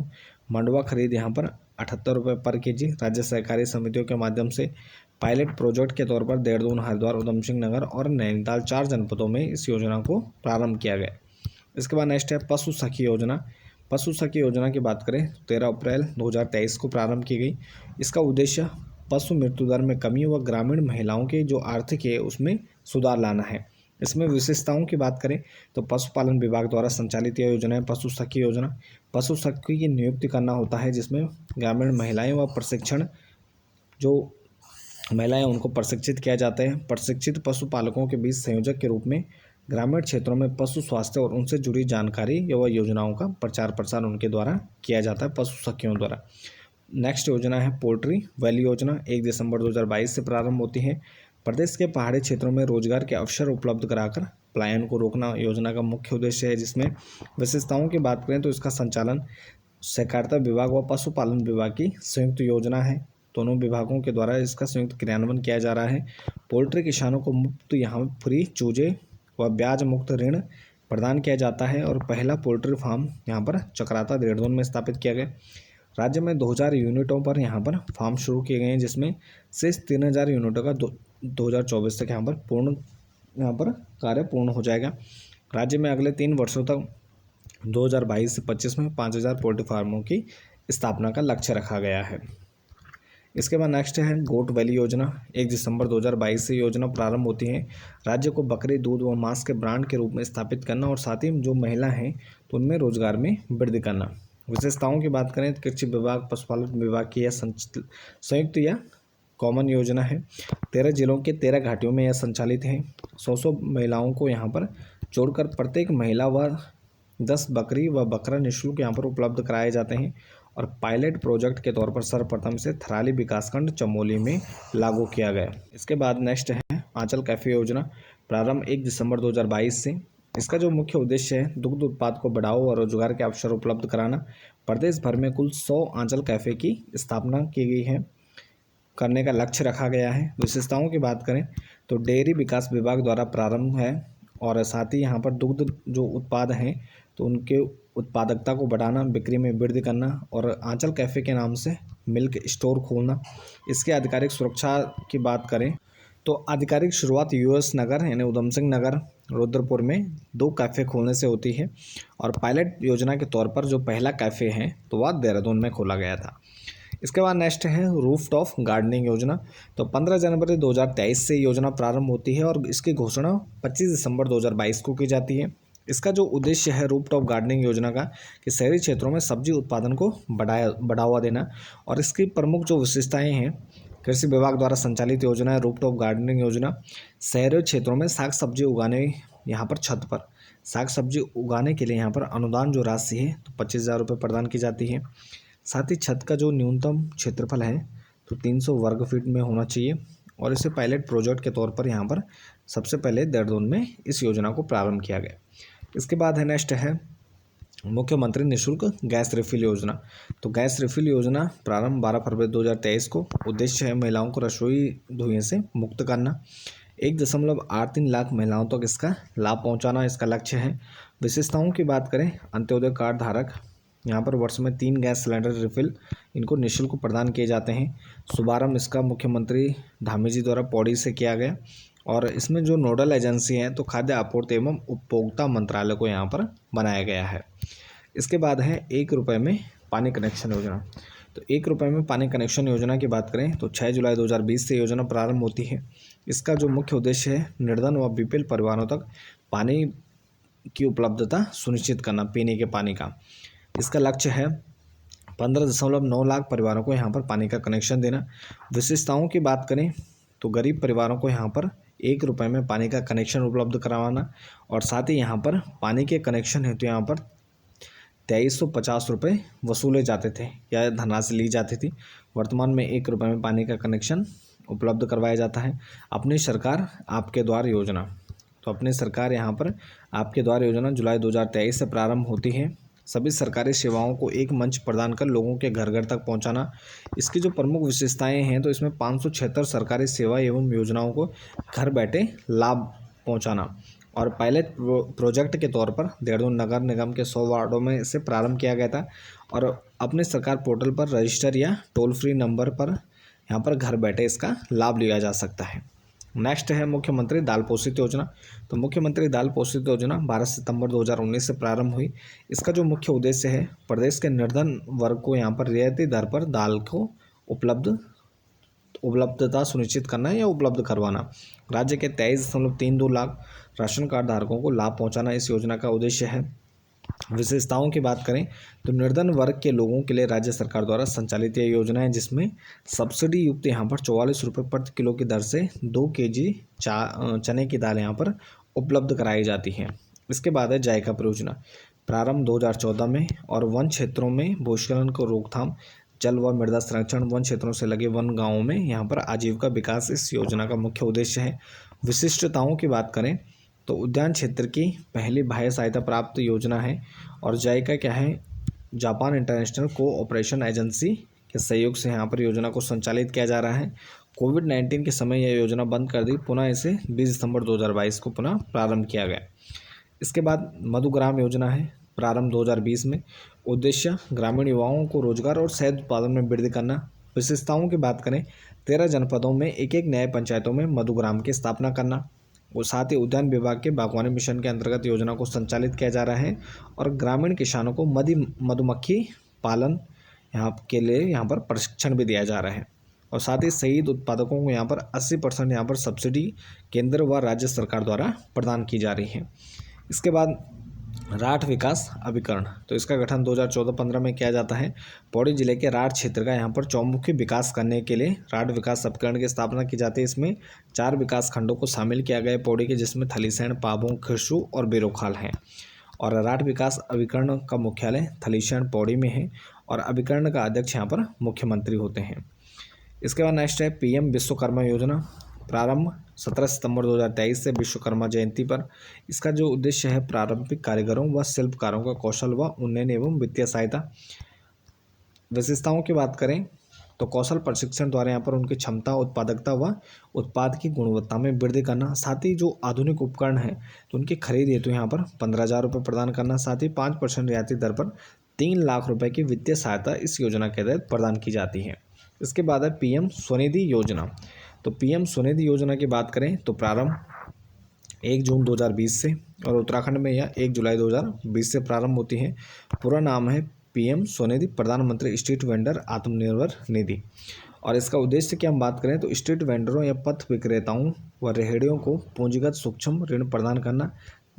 मंडवा खरीद यहाँ पर 78 रुपये पर केजी राज्य सहकारी समितियों के माध्यम से पायलट प्रोजेक्ट के तौर पर देहरादून, हरिद्वार, उधम सिंह नगर और नैनीताल 4 जनपदों में इस योजना को प्रारंभ किया गया। इसके बाद नेक्स्ट है पशु सखी योजना। पशु सखी योजना की बात करें 13 अप्रैल 2023 को प्रारंभ की गई। इसका उद्देश्य पशु मृत्यु दर में कमी व ग्रामीण महिलाओं के जो आर्थिक है उसमें सुधार लाना है। इसमें विशेषताओं की बात करें तो पशुपालन विभाग द्वारा संचालित यह योजना है पशु सखी योजना। पशु सखी की नियुक्ति करना होता है, जिसमें ग्रामीण महिलाएं व प्रशिक्षण जो महिलाएं उनको प्रशिक्षित किया जाता है। प्रशिक्षित पशुपालकों के बीच संयोजक के रूप में ग्रामीण क्षेत्रों में पशु स्वास्थ्य और उनसे जुड़ी जानकारी व योजनाओं का प्रचार प्रसार उनके द्वारा किया जाता है, पशु सखियों द्वारा। नेक्स्ट योजना है पोल्ट्री वैली योजना। 1 दिसंबर 2022 से प्रारंभ होती है। प्रदेश के पहाड़ी क्षेत्रों में रोजगार के अवसर उपलब्ध कराकर पलायन को रोकना योजना का मुख्य उद्देश्य है। जिसमें विशेषताओं की बात करें तो इसका संचालन सहकारिता विभाग व पशुपालन विभाग की संयुक्त योजना है। दोनों विभागों के द्वारा इसका संयुक्त क्रियान्वयन किया जा रहा है। पोल्ट्री किसानों को मुफ्त यहाँ फ्री चूजे व ब्याज मुक्त ऋण प्रदान किया जाता है और पहला पोल्ट्री फार्म यहाँ पर चक्राता देहरादून में स्थापित किया गया। राज्य में 2000 यूनिटों पर यहाँ पर फार्म शुरू किए गए हैं, जिसमें शेष 3000 यूनिटों का 2024 तक यहाँ पर कार्य पूर्ण हो जाएगा। राज्य में अगले 3 वर्षों तक 2022 से 25 में 5000 पोल्ट्री फार्मों की स्थापना का लक्ष्य रखा गया है। इसके बाद नेक्स्ट है गोट वैली योजना। 1 दिसंबर 2022 से योजना प्रारंभ होती है। राज्य को बकरी दूध व मांस के ब्रांड के रूप में स्थापित करना और साथ ही जो महिला हैं तो उनमें रोजगार में वृद्धि करना। विशेषताओं की बात करें तो कृषि विभाग पशुपालन विभाग की यह संयुक्त या कॉमन योजना है। 13 जिलों के 13 घाटियों में यह संचालित है। 100 महिलाओं को यहाँ पर जोड़कर प्रत्येक महिला व 10 बकरी व बकरा निःशुल्क यहाँ पर उपलब्ध कराए जाते हैं और पायलट प्रोजेक्ट के तौर पर सर्वप्रथम से थराली विकासखंड चमोली में लागू किया गया। इसके बाद नेक्स्ट है आंचल कैफे योजना, प्रारंभ 1 दिसंबर 2022 से। इसका जो मुख्य उद्देश्य है दुग्ध उत्पाद को बढ़ाओ और रोजगार के अवसर उपलब्ध कराना। प्रदेश भर में कुल 100 आंचल कैफे की स्थापना की गई है, करने का लक्ष्य रखा गया है। विशेषताओं की बात करें तो डेयरी विकास विभाग द्वारा प्रारंभ है और साथ ही यहाँ पर दुग्ध जो उत्पाद हैं तो उनके उत्पादकता को बढ़ाना, बिक्री में वृद्धि करना और आंचल कैफ़े के नाम से मिल्क स्टोर खोलना। इसके आधिकारिक सुरक्षा की बात करें तो आधिकारिक शुरुआत यूएस नगर यानी उधम सिंह नगर रुद्रपुर में 2 कैफ़े खोलने से होती है और पायलट योजना के तौर पर जो पहला कैफ़े है तो वह देहरादून में खोला गया था। इसके बाद नेक्स्ट है रूफटॉप गार्डनिंग योजना। तो 15 जनवरी 2023 से योजना प्रारंभ होती है और इसकी घोषणा 25 दिसंबर 2022 को की जाती है। इसका जो उद्देश्य है रूफटॉप गार्डनिंग योजना का कि शहरी क्षेत्रों में सब्जी उत्पादन को बढ़ावा देना और इसकी प्रमुख जो विशेषताएं हैं, कृषि विभाग द्वारा संचालित योजना है रूफटॉप गार्डनिंग योजना। शहरी क्षेत्रों में साग सब्जी उगाने यहाँ पर छत पर साग सब्जी उगाने के लिए यहाँ पर अनुदान जो राशि है तो 25,000 रुपये प्रदान की जाती है। साथ ही छत का जो न्यूनतम क्षेत्रफल है तो 300 वर्ग फीट में होना चाहिए और इसे पायलट प्रोजेक्ट के तौर पर यहाँ पर सबसे पहले देहरादून में इस योजना को प्रारंभ किया गया। इसके बाद है नेक्स्ट है मुख्यमंत्री निःशुल्क गैस रिफिल योजना। तो गैस रिफिल योजना प्रारंभ 12 फरवरी 2023 को। उद्देश्य है महिलाओं को रसोई धुएं से मुक्त करना। 1.83 लाख महिलाओं तक इसका लाभ पहुंचाना इसका लक्ष्य है। विशेषताओं की बात करें अंत्योदय कार्ड धारक यहाँ पर वर्ष में 3 गैस सिलेंडर रिफिल इनको निःशुल्क प्रदान किए जाते हैं। शुभारंभ इसका मुख्यमंत्री धामी जी द्वारा पौड़ी से किया गया और इसमें जो नोडल एजेंसी हैं तो खाद्य आपूर्ति एवं उपभोक्ता मंत्रालय को यहाँ पर बनाया गया है। इसके बाद है 1 रुपये में पानी कनेक्शन योजना। तो 1 रुपये में पानी कनेक्शन योजना की बात करें तो 6 जुलाई 2020 से योजना प्रारंभ होती है। इसका जो मुख्य उद्देश्य है निर्धन व बीपीएल परिवारों तक पानी की उपलब्धता सुनिश्चित करना, पीने के पानी का। इसका लक्ष्य है 15.9 लाख परिवारों को यहाँ पर पानी का कनेक्शन देना। विशेषताओं की बात करें तो गरीब परिवारों को यहाँ पर 1 रुपये में पानी का कनेक्शन उपलब्ध करवाना और साथ ही यहाँ पर पानी के कनेक्शन हेतु यहाँ पर 2350 रुपये वसूले जाते थे या धनराशि ली जाती थी। वर्तमान में 1 रुपये में पानी का कनेक्शन उपलब्ध करवाया जाता है। अपनी सरकार आपके द्वार योजना। तो अपनी सरकार यहाँ पर आपके द्वार योजना जुलाई 2023 से प्रारंभ होती है। सभी सरकारी सेवाओं को एक मंच प्रदान कर लोगों के घर घर तक पहुंचाना। इसकी जो प्रमुख विशेषताएं हैं तो इसमें 576 सरकारी सेवा एवं योजनाओं को घर बैठे लाभ पहुंचाना और पायलट प्रोजेक्ट के तौर पर देहरादून नगर निगम के 100 वार्डों में इसे प्रारंभ किया गया था और अपने सरकार पोर्टल पर रजिस्टर या टोल फ्री नंबर पर यहाँ पर घर बैठे इसका लाभ लिया जा सकता है। नेक्स्ट है मुख्यमंत्री दाल पोषित योजना। तो मुख्यमंत्री दाल पोषित योजना 12 सितंबर 2019 से प्रारंभ हुई। इसका जो मुख्य उद्देश्य है प्रदेश के निर्धन वर्ग को यहाँ पर रियायती दर पर दाल को उपलब्धता सुनिश्चित करना या उपलब्ध करवाना। राज्य के 23.32 लाख राशन कार्ड धारकों को लाभ पहुँचाना इस योजना का उद्देश्य है। विशेषताओं की बात करें तो निर्धन वर्ग के लोगों के लिए राज्य सरकार द्वारा संचालित यह योजना है जिसमें सब्सिडी युक्त यहाँ पर 44 रुपये प्रति किलो की दर से 2 kg चने की दाल यहाँ पर उपलब्ध कराई जाती है। इसके बाद है जायका परियोजना, प्रारंभ 2014 में और वन क्षेत्रों में भूस्खलन को रोकथाम, जल व मृदा संरक्षण, वन क्षेत्रों से लगे वन गाँवों में यहाँ पर आजीविका विकास इस योजना का मुख्य उद्देश्य है। विशिष्टताओं की बात करें तो उद्यान क्षेत्र की पहली बाह्य सहायता प्राप्त योजना है और जायका क्या है, जापान इंटरनेशनल कोऑपरेशन एजेंसी के सहयोग से यहाँ पर योजना को संचालित किया जा रहा है। कोविड-19 के समय यह योजना बंद कर दी, पुनः इसे 20 दिसंबर 2022 को पुनः प्रारंभ किया गया। इसके बाद मधुग्राम योजना है, प्रारंभ 2020 में। उद्देश्य ग्रामीण युवाओं को रोजगार और शहद उत्पादन में वृद्धि करना। विशेषताओं की बात करें, 13 जनपदों में एक न्याय पंचायतों में मधुग्राम की स्थापना करना। और साथ ही उद्यान विभाग के बागवानी मिशन के अंतर्गत योजना को संचालित किया जा रहा है और ग्रामीण किसानों को मधुमक्खी पालन के लिए यहाँ पर प्रशिक्षण भी दिया जा रहा है। और साथ ही शहद उत्पादकों को यहाँ पर 80% यहाँ पर सब्सिडी केंद्र व राज्य सरकार द्वारा प्रदान की जा रही है। इसके बाद राठ विकास अभिकरण, तो इसका गठन 2014-15 में किया जाता है। पौड़ी जिले के राठ क्षेत्र का यहाँ पर चौमुखी विकास करने के लिए राठ विकास अभिकरण की स्थापना की जाती है। इसमें 4 विकास खंडों को शामिल किया गया है पौड़ी के, जिसमें थलीसैंण, पाबौंग, खिरसू और बेरोखाल हैं। और राठ विकास अभिकरण का मुख्यालय थलीसैंण पौड़ी में है और अभिकरण का अध्यक्ष यहाँ पर मुख्यमंत्री होते हैं। इसके बाद नेक्स्ट है PM विश्वकर्मा योजना, प्रारंभ 17 सितंबर 2023 से विश्वकर्मा जयंती पर। इसका जो उद्देश्य है प्रारंभिक कारीगरों व शिल्पकारों का कौशल व उन्नयन एवं वित्तीय सहायता। विशेषताओं की बात करें तो कौशल प्रशिक्षण द्वारा यहाँ पर उनकी क्षमता, उत्पादकता व उत्पाद की गुणवत्ता में वृद्धि करना। साथ ही जो आधुनिक उपकरण है तो उनकी खरीद हेतु यहाँ पर 15,000 रुपये प्रदान करना। साथ ही 5% रियायती दर पर 3 लाख रुपये की वित्तीय सहायता इस योजना के तहत प्रदान की जाती है। इसके बाद है PM स्वनिधि योजना। तो PM स्वनिधि योजना की बात करें तो प्रारंभ 1 जून 2020 से और उत्तराखंड में यह 1 जुलाई 2020 से प्रारंभ होती है। पूरा नाम है PM स्वनिधि प्रधानमंत्री स्ट्रीट वेंडर आत्मनिर्भर निधि। और इसका उद्देश्य की हम बात करें तो स्ट्रीट वेंडरों या पथ विक्रेताओं व रेहड़ियों को पूंजीगत सूक्ष्म ऋण प्रदान करना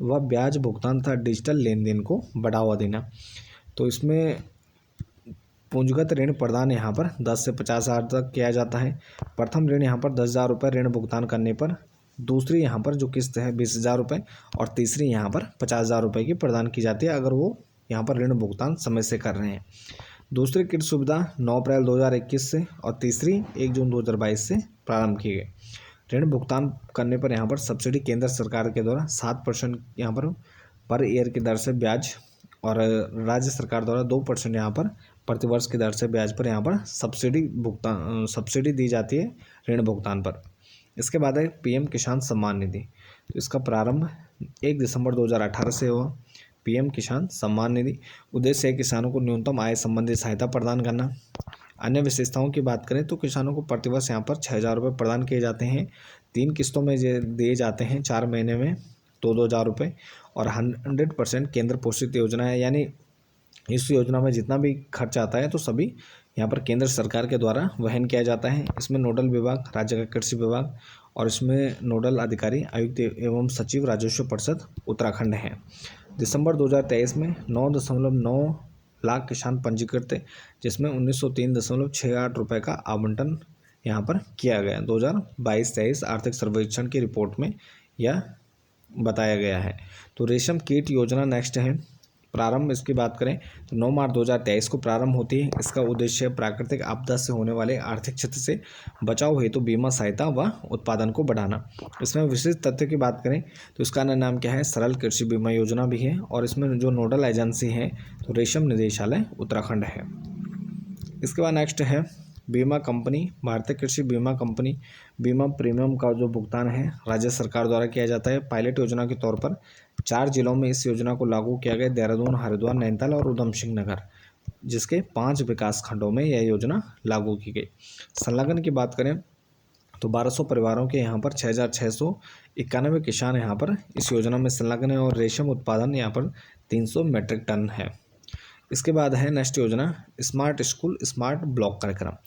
व ब्याज भुगतान तथा डिजिटल लेन देन को बढ़ावा देना। तो इसमें पूंजीगत ऋण प्रदान यहाँ पर 10 से 50,000 तक किया जाता है। प्रथम ऋण यहाँ पर 10,000 रुपये ऋण भुगतान करने पर, दूसरी यहाँ पर जो किस्त है 20,000 रुपये और तीसरी यहाँ पर 50,000 रुपये की प्रदान की जाती है अगर वो यहाँ पर ऋण भुगतान समय से कर रहे हैं। दूसरी किस्त सुविधा 9 अप्रैल 2021 से और तीसरी 1 जून 2022 से प्रारंभ की गई। ऋण भुगतान करने पर यहाँ पर सब्सिडी केंद्र सरकार के द्वारा 7% यहाँ पर ईयर की दर से ब्याज और राज्य सरकार द्वारा 2% यहाँ पर प्रतिवर्ष की दर से ब्याज पर यहाँ पर सब्सिडी दी जाती है ऋण भुगतान पर। इसके बाद है PM किसान सम्मान निधि। तो इसका प्रारंभ 1 दिसंबर 2018 से हुआ। PM किसान सम्मान निधि उद्देश्य है किसानों को न्यूनतम आय संबंधी सहायता प्रदान करना। अन्य विशेषताओं की बात करें तो किसानों को प्रतिवर्ष यहाँ पर 6,000 रुपये प्रदान किए जाते हैं। 3 किस्तों में दिए जाते हैं, 4 महीने में 2,000 रुपये और 100% केंद्र पोषित योजना है, यानी इस योजना में जितना भी खर्च आता है तो सभी यहाँ पर केंद्र सरकार के द्वारा वहन किया जाता है। इसमें नोडल विभाग राज्य का कृषि विभाग और इसमें नोडल अधिकारी आयुक्त एवं सचिव राजस्व परिषद उत्तराखंड है। दिसंबर 2023 में 9.9 लाख किसान पंजीकृत थे, जिसमें 1903.68 रुपये का आवंटन यहाँ पर किया गया। 2022-23 आर्थिक सर्वेक्षण की रिपोर्ट में यह बताया गया है। तो रेशम कीट योजना नेक्स्ट है, प्रारंभ इसकी बात करें तो 9 मार्च 2023 को प्रारंभ होती है। इसका उद्देश्य प्राकृतिक आपदा से होने वाले आर्थिक क्षति से बचाव हेतु बीमा सहायता व उत्पादन को बढ़ाना। इसमें विशेष तथ्य की बात करें तो इसका नाम क्या है, सरल कृषि बीमा योजना भी है और इसमें जो नोडल एजेंसी है तो रेशम निदेशालय उत्तराखंड है। इसके बाद नेक्स्ट है बीमा कंपनी, भारतीय कृषि बीमा कंपनी। बीमा प्रीमियम का जो भुगतान है राज्य सरकार द्वारा किया जाता है। पायलट योजना के तौर पर 4 जिलों में इस योजना को लागू किया गया, देहरादून, हरिद्वार, नैनीताल और उधम सिंह नगर, जिसके 5 विकास खंडों में यह योजना लागू की गई। संलग्न की बात करें तो 1200 परिवारों के यहाँ पर 6,691 किसान यहाँ पर इस योजना में संलग्न है और रेशम उत्पादन यहाँ पर 300 मीट्रिक टन है। इसके बाद है नेक्स्ट योजना स्मार्ट स्कूल स्मार्ट ब्लॉक कार्यक्रम।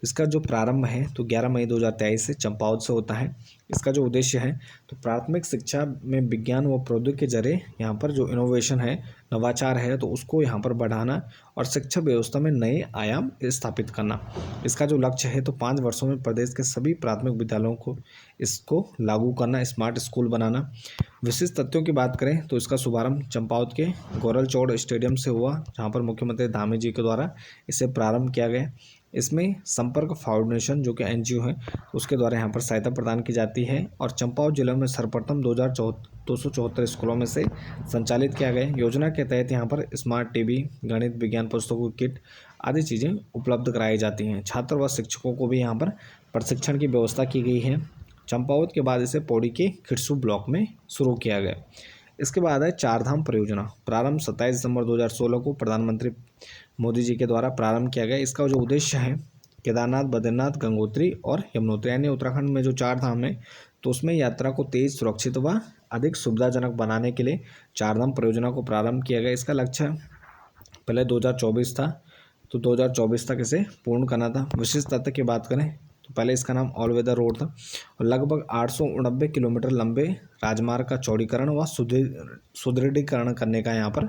इसका जो प्रारंभ है तो 11 मई 2023 से चंपावत से होता है। इसका जो उद्देश्य है तो प्राथमिक शिक्षा में विज्ञान व प्रौद्योगिकी के जरिए यहाँ पर जो इनोवेशन है, नवाचार है, तो उसको यहाँ पर बढ़ाना और शिक्षा व्यवस्था में नए आयाम स्थापित करना। इसका जो लक्ष्य है तो 5 वर्षों में प्रदेश के सभी प्राथमिक विद्यालयों को इसको लागू करना, स्मार्ट स्कूल बनाना। विशिष्ट तथ्यों की बात करें तो इसका शुभारंभ चंपावत के गोरल चौड़ स्टेडियम से हुआ, जहाँ पर मुख्यमंत्री धामी जी के द्वारा इसे प्रारंभ किया गया। इसमें संपर्क फाउंडेशन जो कि NGO है उसके द्वारा यहाँ पर सहायता प्रदान की जाती है और चंपावत जिले में सर्वप्रथम 274 स्कूलों में से संचालित किया गया। योजना के तहत यहाँ पर स्मार्ट टीवी, गणित विज्ञान पुस्तकों की किट, आदि चीज़ें उपलब्ध कराई जाती हैं। छात्र व शिक्षकों को भी यहाँ पर प्रशिक्षण की व्यवस्था की गई है। चंपावत के बाद इसे पौड़ी के खिरसू ब्लॉक में शुरू किया गया। इसके बाद है चारधाम परियोजना। प्रारंभ 27 दिसंबर 2016 को प्रधानमंत्री मोदी जी के द्वारा प्रारंभ किया गया। इसका जो उद्देश्य है केदारनाथ, बद्रीनाथ, गंगोत्री और यमुनोत्री यानी उत्तराखंड में जो चार धाम है तो उसमें यात्रा को तेज, सुरक्षित व अधिक सुविधाजनक बनाने के लिए चारधाम परियोजना को प्रारंभ किया गया। इसका लक्ष्य पहले 2024 था, तो 2024 तक इसे पूर्ण करना था। विशिष्ट तथ्य की बात करें तो पहले इसका नाम ऑल वेदर रोड था और लगभग 889 किलोमीटर लंबे राजमार्ग का चौड़ीकरण व सुदृढ़ीकरण करने का यहाँ पर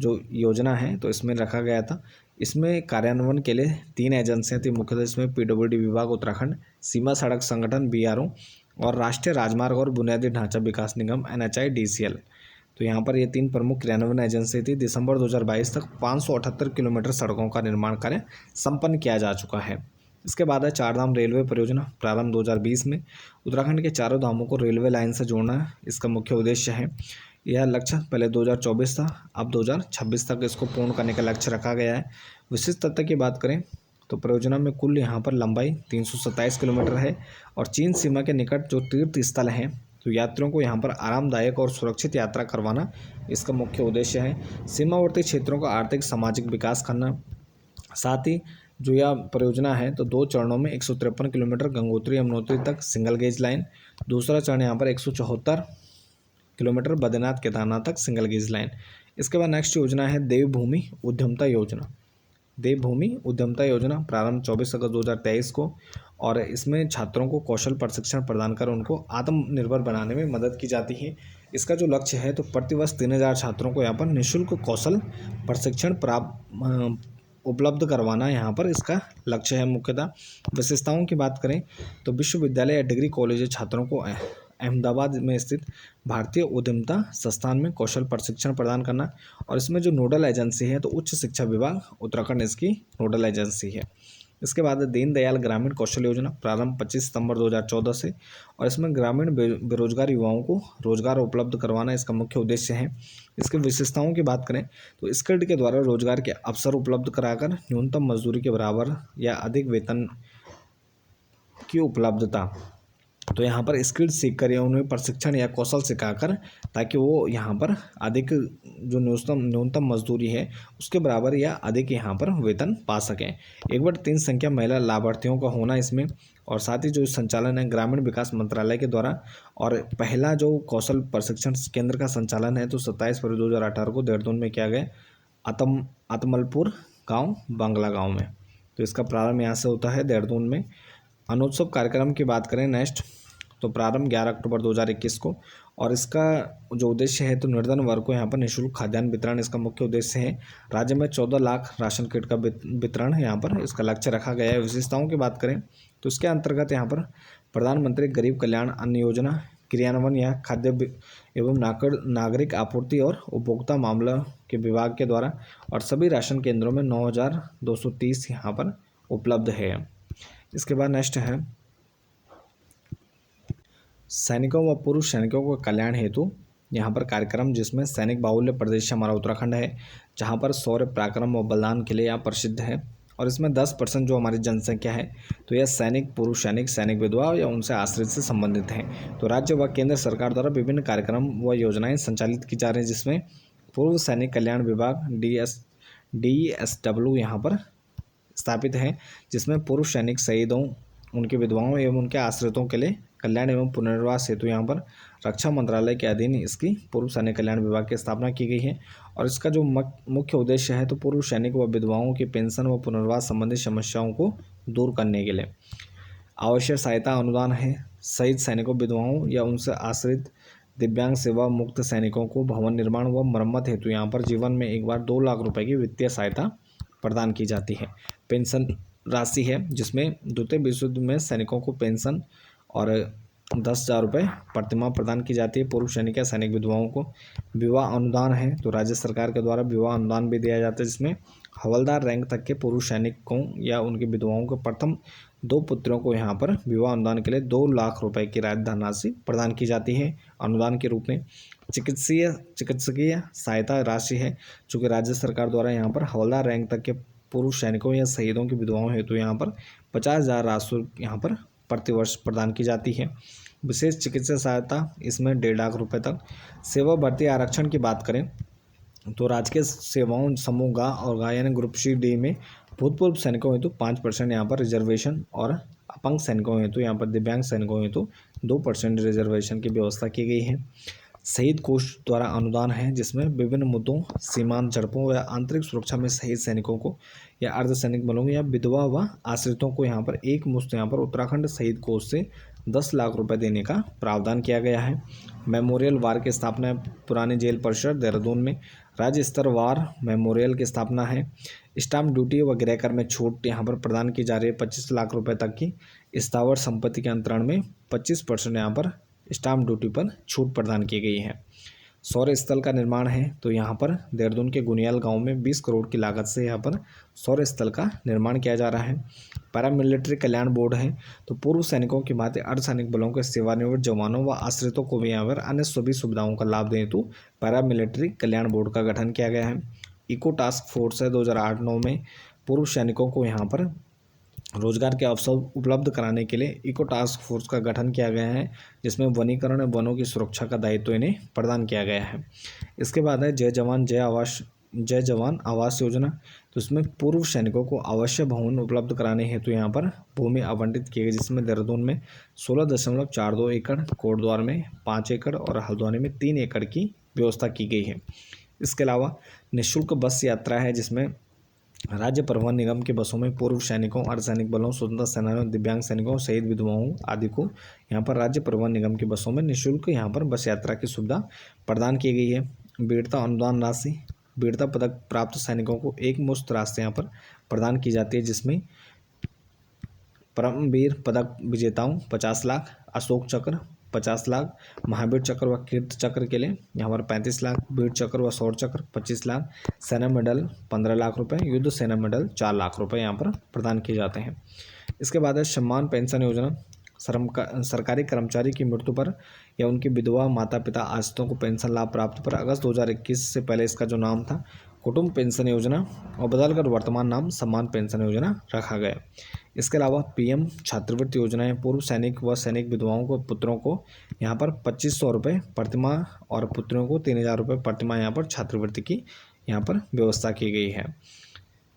जो योजना है तो इसमें रखा गया था। इसमें कार्यान्वयन के लिए 3 एजेंसियाँ थी मुख्यतः। इसमें PWD विभाग उत्तराखंड, सीमा सड़क संगठन BRO और राष्ट्रीय राजमार्ग और बुनियादी ढांचा विकास निगम NHIDCL। तो यहाँ पर ये 3 प्रमुख क्रियान्वयन एजेंसी थी। दिसंबर 2022 तक 578 किलोमीटर सड़कों का निर्माण कार्य संपन्न किया जा चुका है। इसके बाद है चारधाम रेलवे परियोजना। प्रारंभ 2020 में उत्तराखंड के चारों धामों को रेलवे लाइन से जोड़ना इसका मुख्य उद्देश्य है। यह लक्ष्य पहले 2024 था, अब 2026 तक इसको पूर्ण करने का लक्ष्य रखा गया है। विशिष्ट तथ्य की बात करें तो परियोजना में कुल यहाँ पर लंबाई 327 किलोमीटर है और चीन सीमा के निकट जो तीर्थ स्थल हैं तो यात्रियों को यहाँ पर आरामदायक और सुरक्षित यात्रा करवाना इसका मुख्य उद्देश्य है। सीमावर्ती क्षेत्रों का आर्थिक सामाजिक विकास करना। साथ ही जो यह परियोजना है तो 2 चरणों में 153 किलोमीटर गंगोत्री यमुनोत्री तक सिंगल गेज लाइन, दूसरा चरण यहाँ पर 174 किलोमीटर बद्रीनाथ केदारनाथ तक सिंगल गेज लाइन। इसके बाद नेक्स्ट योजना है देवभूमि उद्यमता योजना। देवभूमि उद्यमता योजना प्रारंभ 24 अगस्त 2023 को और इसमें छात्रों को कौशल प्रशिक्षण प्रदान कर उनको आत्मनिर्भर बनाने में मदद की जाती है। इसका जो लक्ष्य है तो प्रतिवर्ष 3000 छात्रों को यहाँ पर निःशुल्क कौशल प्रशिक्षण उपलब्ध करवाना यहाँ पर इसका लक्ष्य है मुख्यतः। विशेषताओं की बात करें तो विश्वविद्यालय या डिग्री कॉलेज छात्रों को अहमदाबाद में स्थित भारतीय उद्यमिता संस्थान में कौशल प्रशिक्षण प्रदान करना और इसमें जो नोडल एजेंसी है तो उच्च शिक्षा विभाग उत्तराखंड इसकी नोडल एजेंसी है। इसके बाद दीनदयाल ग्रामीण कौशल योजना। प्रारंभ 25 सितंबर 2014 से और इसमें ग्रामीण बेरोजगार युवाओं को रोजगार उपलब्ध करवाना इसका मुख्य उद्देश्य है। इसकी विशेषताओं की बात करें तो स्किल्ड के द्वारा रोजगार के अवसर उपलब्ध कराकर न्यूनतम मजदूरी के बराबर या अधिक वेतन की उपलब्धता। तो यहाँ पर स्किल्ड सीख कर या उन्हें प्रशिक्षण या कौशल सिखाकर ताकि वो यहाँ पर अधिक जो न्यूनतम मजदूरी है उसके बराबर या अधिक यहाँ पर वेतन पा सकें। 1/3 संख्या महिला लाभार्थियों का होना इसमें और साथ ही जो संचालन है ग्रामीण विकास मंत्रालय के द्वारा और पहला जो कौशल प्रशिक्षण केंद्र का संचालन है तो 27 फरवरी 2018 को देहरादून में किया गया आतमलपुर गाँव बांग्ला गाँव में। तो इसका प्रारंभ यहाँ से होता है देहरादून में। अनोत्सव कार्यक्रम की बात करें नेक्स्ट तो प्रारंभ 11 अक्टूबर 2021 को और इसका जो उद्देश्य है तो निर्धन वर्ग को यहाँ पर निःशुल्क खाद्यान्न वितरण इसका मुख्य उद्देश्य है। राज्य में 14 लाख राशन किट का वितरण यहाँ पर इसका लक्ष्य रखा गया है। विशेषताओं की बात करें तो इसके अंतर्गत यहाँ पर प्रधानमंत्री गरीब कल्याण अन्न योजना क्रियान्वयन या खाद्य एवं नागरिक आपूर्ति और उपभोक्ता मामला के विभाग के द्वारा और सभी राशन केंद्रों में 9230 यहाँ पर उपलब्ध है। इसके बाद नेक्स्ट है सैनिकों व पूर्व सैनिकों के कल्याण हेतु यहाँ पर कार्यक्रम जिसमें सैनिक बाहुल्य प्रदेश हमारा उत्तराखंड है जहाँ पर शौर्य पराक्रम व बलिदान के लिए यहाँ प्रसिद्ध है और इसमें 10% जो हमारी जनसंख्या है तो यह सैनिक, पूर्व सैनिक, सैनिक विधवा या उनसे आश्रित से संबंधित हैं। तो राज्य व केंद्र सरकार द्वारा विभिन्न कार्यक्रम व योजनाएं संचालित की जा रही हैं जिसमें पूर्व सैनिक कल्याण विभाग DSW यहाँ पर स्थापित है जिसमें पूर्व सैनिक शहीदों, उनके विधवाओं एवं उनके आश्रितों के लिए कल्याण एवं पुनर्वास हेतु यहाँ पर रक्षा मंत्रालय के अधीन इसकी पूर्व सैनिक कल्याण विभाग की स्थापना की गई है और इसका जो मुख्य उद्देश्य है तो पूर्व सैनिक व विधवाओं की पेंशन व पुनर्वास संबंधी समस्याओं को दूर करने के लिए आवश्यक सहायता अनुदान है। शहीद सैनिकों, विधवाओं या उनसे आश्रित दिव्यांग सेवा मुक्त सैनिकों को भवन निर्माण व मरम्मत हेतु यहाँ पर जीवन में एक बार 2 लाख रुपये की वित्तीय सहायता प्रदान की जाती है। पेंशन राशि है जिसमें द्वितीय विश्व युद्ध में सैनिकों को पेंशन और 10,000 रुपये प्रतिमाह प्रदान की जाती है। पूर्व सैनिक या सैनिक विधवाओं को विवाह अनुदान है तो राज्य सरकार के द्वारा विवाह अनुदान भी दिया जाता है जिसमें हवलदार रैंक तक के पूर्व सैनिकों या उनके विधवाओं के प्रथम 2 पुत्रों को यहाँ पर विवाह अनुदान के लिए 2 लाख रुपए की धनराशि प्रदान की जाती है अनुदान के रूप में। चिकित्सकीय सहायता राशि है चूँकि राज्य सरकार द्वारा यहाँ पर हवलदार रैंक तक के पूर्व सैनिकों या शहीदों की विधवाओं हेतु यहाँ पर 50,000 राशि यहाँ पर प्रतिवर्ष प्रदान की जाती है। विशेष चिकित्सा सहायता इसमें 1.5 लाख रुपये तक। सेवा भर्ती आरक्षण की बात करें तो राजकीय सेवाओं समूह ग और ग यानी ग्रुप सी डी में भूतपूर्व सैनिकों हेतु 5% यहाँ पर रिजर्वेशन और अपंग सैनिकों हेतु यहाँ पर दिव्यांग सैनिकों हेतु 2% रिजर्वेशन की व्यवस्था की गई है। शहीद कोष द्वारा अनुदान है जिसमें विभिन्न मुद्दों, सीमांत झड़पों या आंतरिक सुरक्षा में शहीद सैनिकों को या अर्धसैनिक बलों या विधवा व आश्रितों को यहाँ पर एक मुश्त यहाँ पर उत्तराखंड शहीद कोष से 10 लाख रुपए देने का प्रावधान किया गया है। मेमोरियल वार की स्थापना पुरानी जेल परिसर देहरादून में राज्य स्तर वार मेमोरियल की स्थापना है। स्टाम्प ड्यूटी व गृहकर में छूट यहाँ पर प्रदान की जा रही है 25 लाख रुपए तक की। स्थावर संपत्ति के अंतरण में 25% यहाँ पर स्टाम्प ड्यूटी पर छूट प्रदान की गई है। सौर स्थल का निर्माण है तो यहाँ पर देहरादून के गुनियाल गांव में 20 करोड़ की लागत से यहाँ पर सौर स्थल का निर्माण किया जा रहा है। पैरामिलिट्री कल्याण बोर्ड है तो पूर्व सैनिकों की भांति अर्धसैनिक बलों के सेवानिवृत्त जवानों व आश्रितों को भी यहाँ पर अन्य सभी सुविधाओं का लाभ दें हेतु पैरामिलिट्री कल्याण बोर्ड का गठन किया गया है। इको टास्क फोर्स है 2008-9 में पूर्व सैनिकों को यहाँ पर रोजगार के अवसर उपलब्ध कराने के लिए इको टास्क फोर्स का गठन किया गया है जिसमें वनीकरण और वनों की सुरक्षा का दायित्व इन्हें प्रदान किया गया है। इसके बाद है जय जवान आवास योजना तो इसमें पूर्व सैनिकों को आवासीय भवन उपलब्ध कराने हेतु यहाँ पर भूमि आवंटित की गई जिसमें देहरादून में 16.42 एकड़, कोटद्वार में 5 एकड़ और हल्द्वानी में 3 एकड़ की व्यवस्था की गई है। इसके अलावा निःशुल्क बस यात्रा है जिसमें राज्य परिवहन निगम के बसों में पूर्व सैनिकों, अर्धसैनिक बलों, स्वतंत्रता सेनानियों, दिव्यांग सैनिकों, शहीद विधवाओं आदि को यहाँ पर राज्य परिवहन निगम के बसों में निःशुल्क यहाँ पर बस यात्रा की सुविधा प्रदान की गई है। वीरता अनुदान राशि, वीरता पदक प्राप्त सैनिकों को एक मुश्त राशि यहाँ पर प्रदान की जाती है जिसमें परमवीर पदक विजेताओं 50 लाख, अशोक चक्र 50 लाख, महावीर चक्र व कीर्ति चक्र के लिए यहाँ पर 35 लाख, वीर चक्र व शौर्य चक्र 25 लाख, सेना मेडल 15 लाख रुपए, युद्ध सेना मेडल 4 लाख रुपए यहाँ पर प्रदान किए जाते हैं। इसके बाद है सम्मान पेंशन योजना। सरकारी कर्मचारी की मृत्यु पर या उनकी विधवा माता पिता आश्रितों को पेंशन लाभ प्राप्त पर अगस्त 2021 से पहले इसका जो नाम था कुटुंब पेंशन योजना और बदलकर वर्तमान नाम सम्मान पेंशन योजना रखा गया। इसके अलावा पीएम छात्रवृत्ति योजनाएं पूर्व सैनिक व सैनिक विधवाओं को पुत्रों को यहाँ पर 2500 रुपये प्रतिमाह और पुत्रों को 3000 रुपये प्रतिमाह यहाँ पर छात्रवृत्ति की यहाँ पर व्यवस्था की गई है।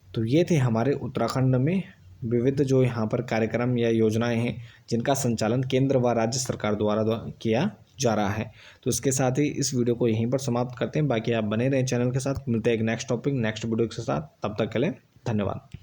तो ये थे हमारे उत्तराखंड में विविध जो यहाँ पर कार्यक्रम या योजनाएं हैं जिनका संचालन केंद्र व राज्य सरकार द्वारा किया जा रहा है। तो इसके साथ ही इस वीडियो को यहीं पर समाप्त करते हैं। बाकी आप बने रहें चैनल के साथ। मिलते हैं एक नेक्स्ट टॉपिक नेक्स्ट वीडियो के साथ। तब तक के लिए धन्यवाद।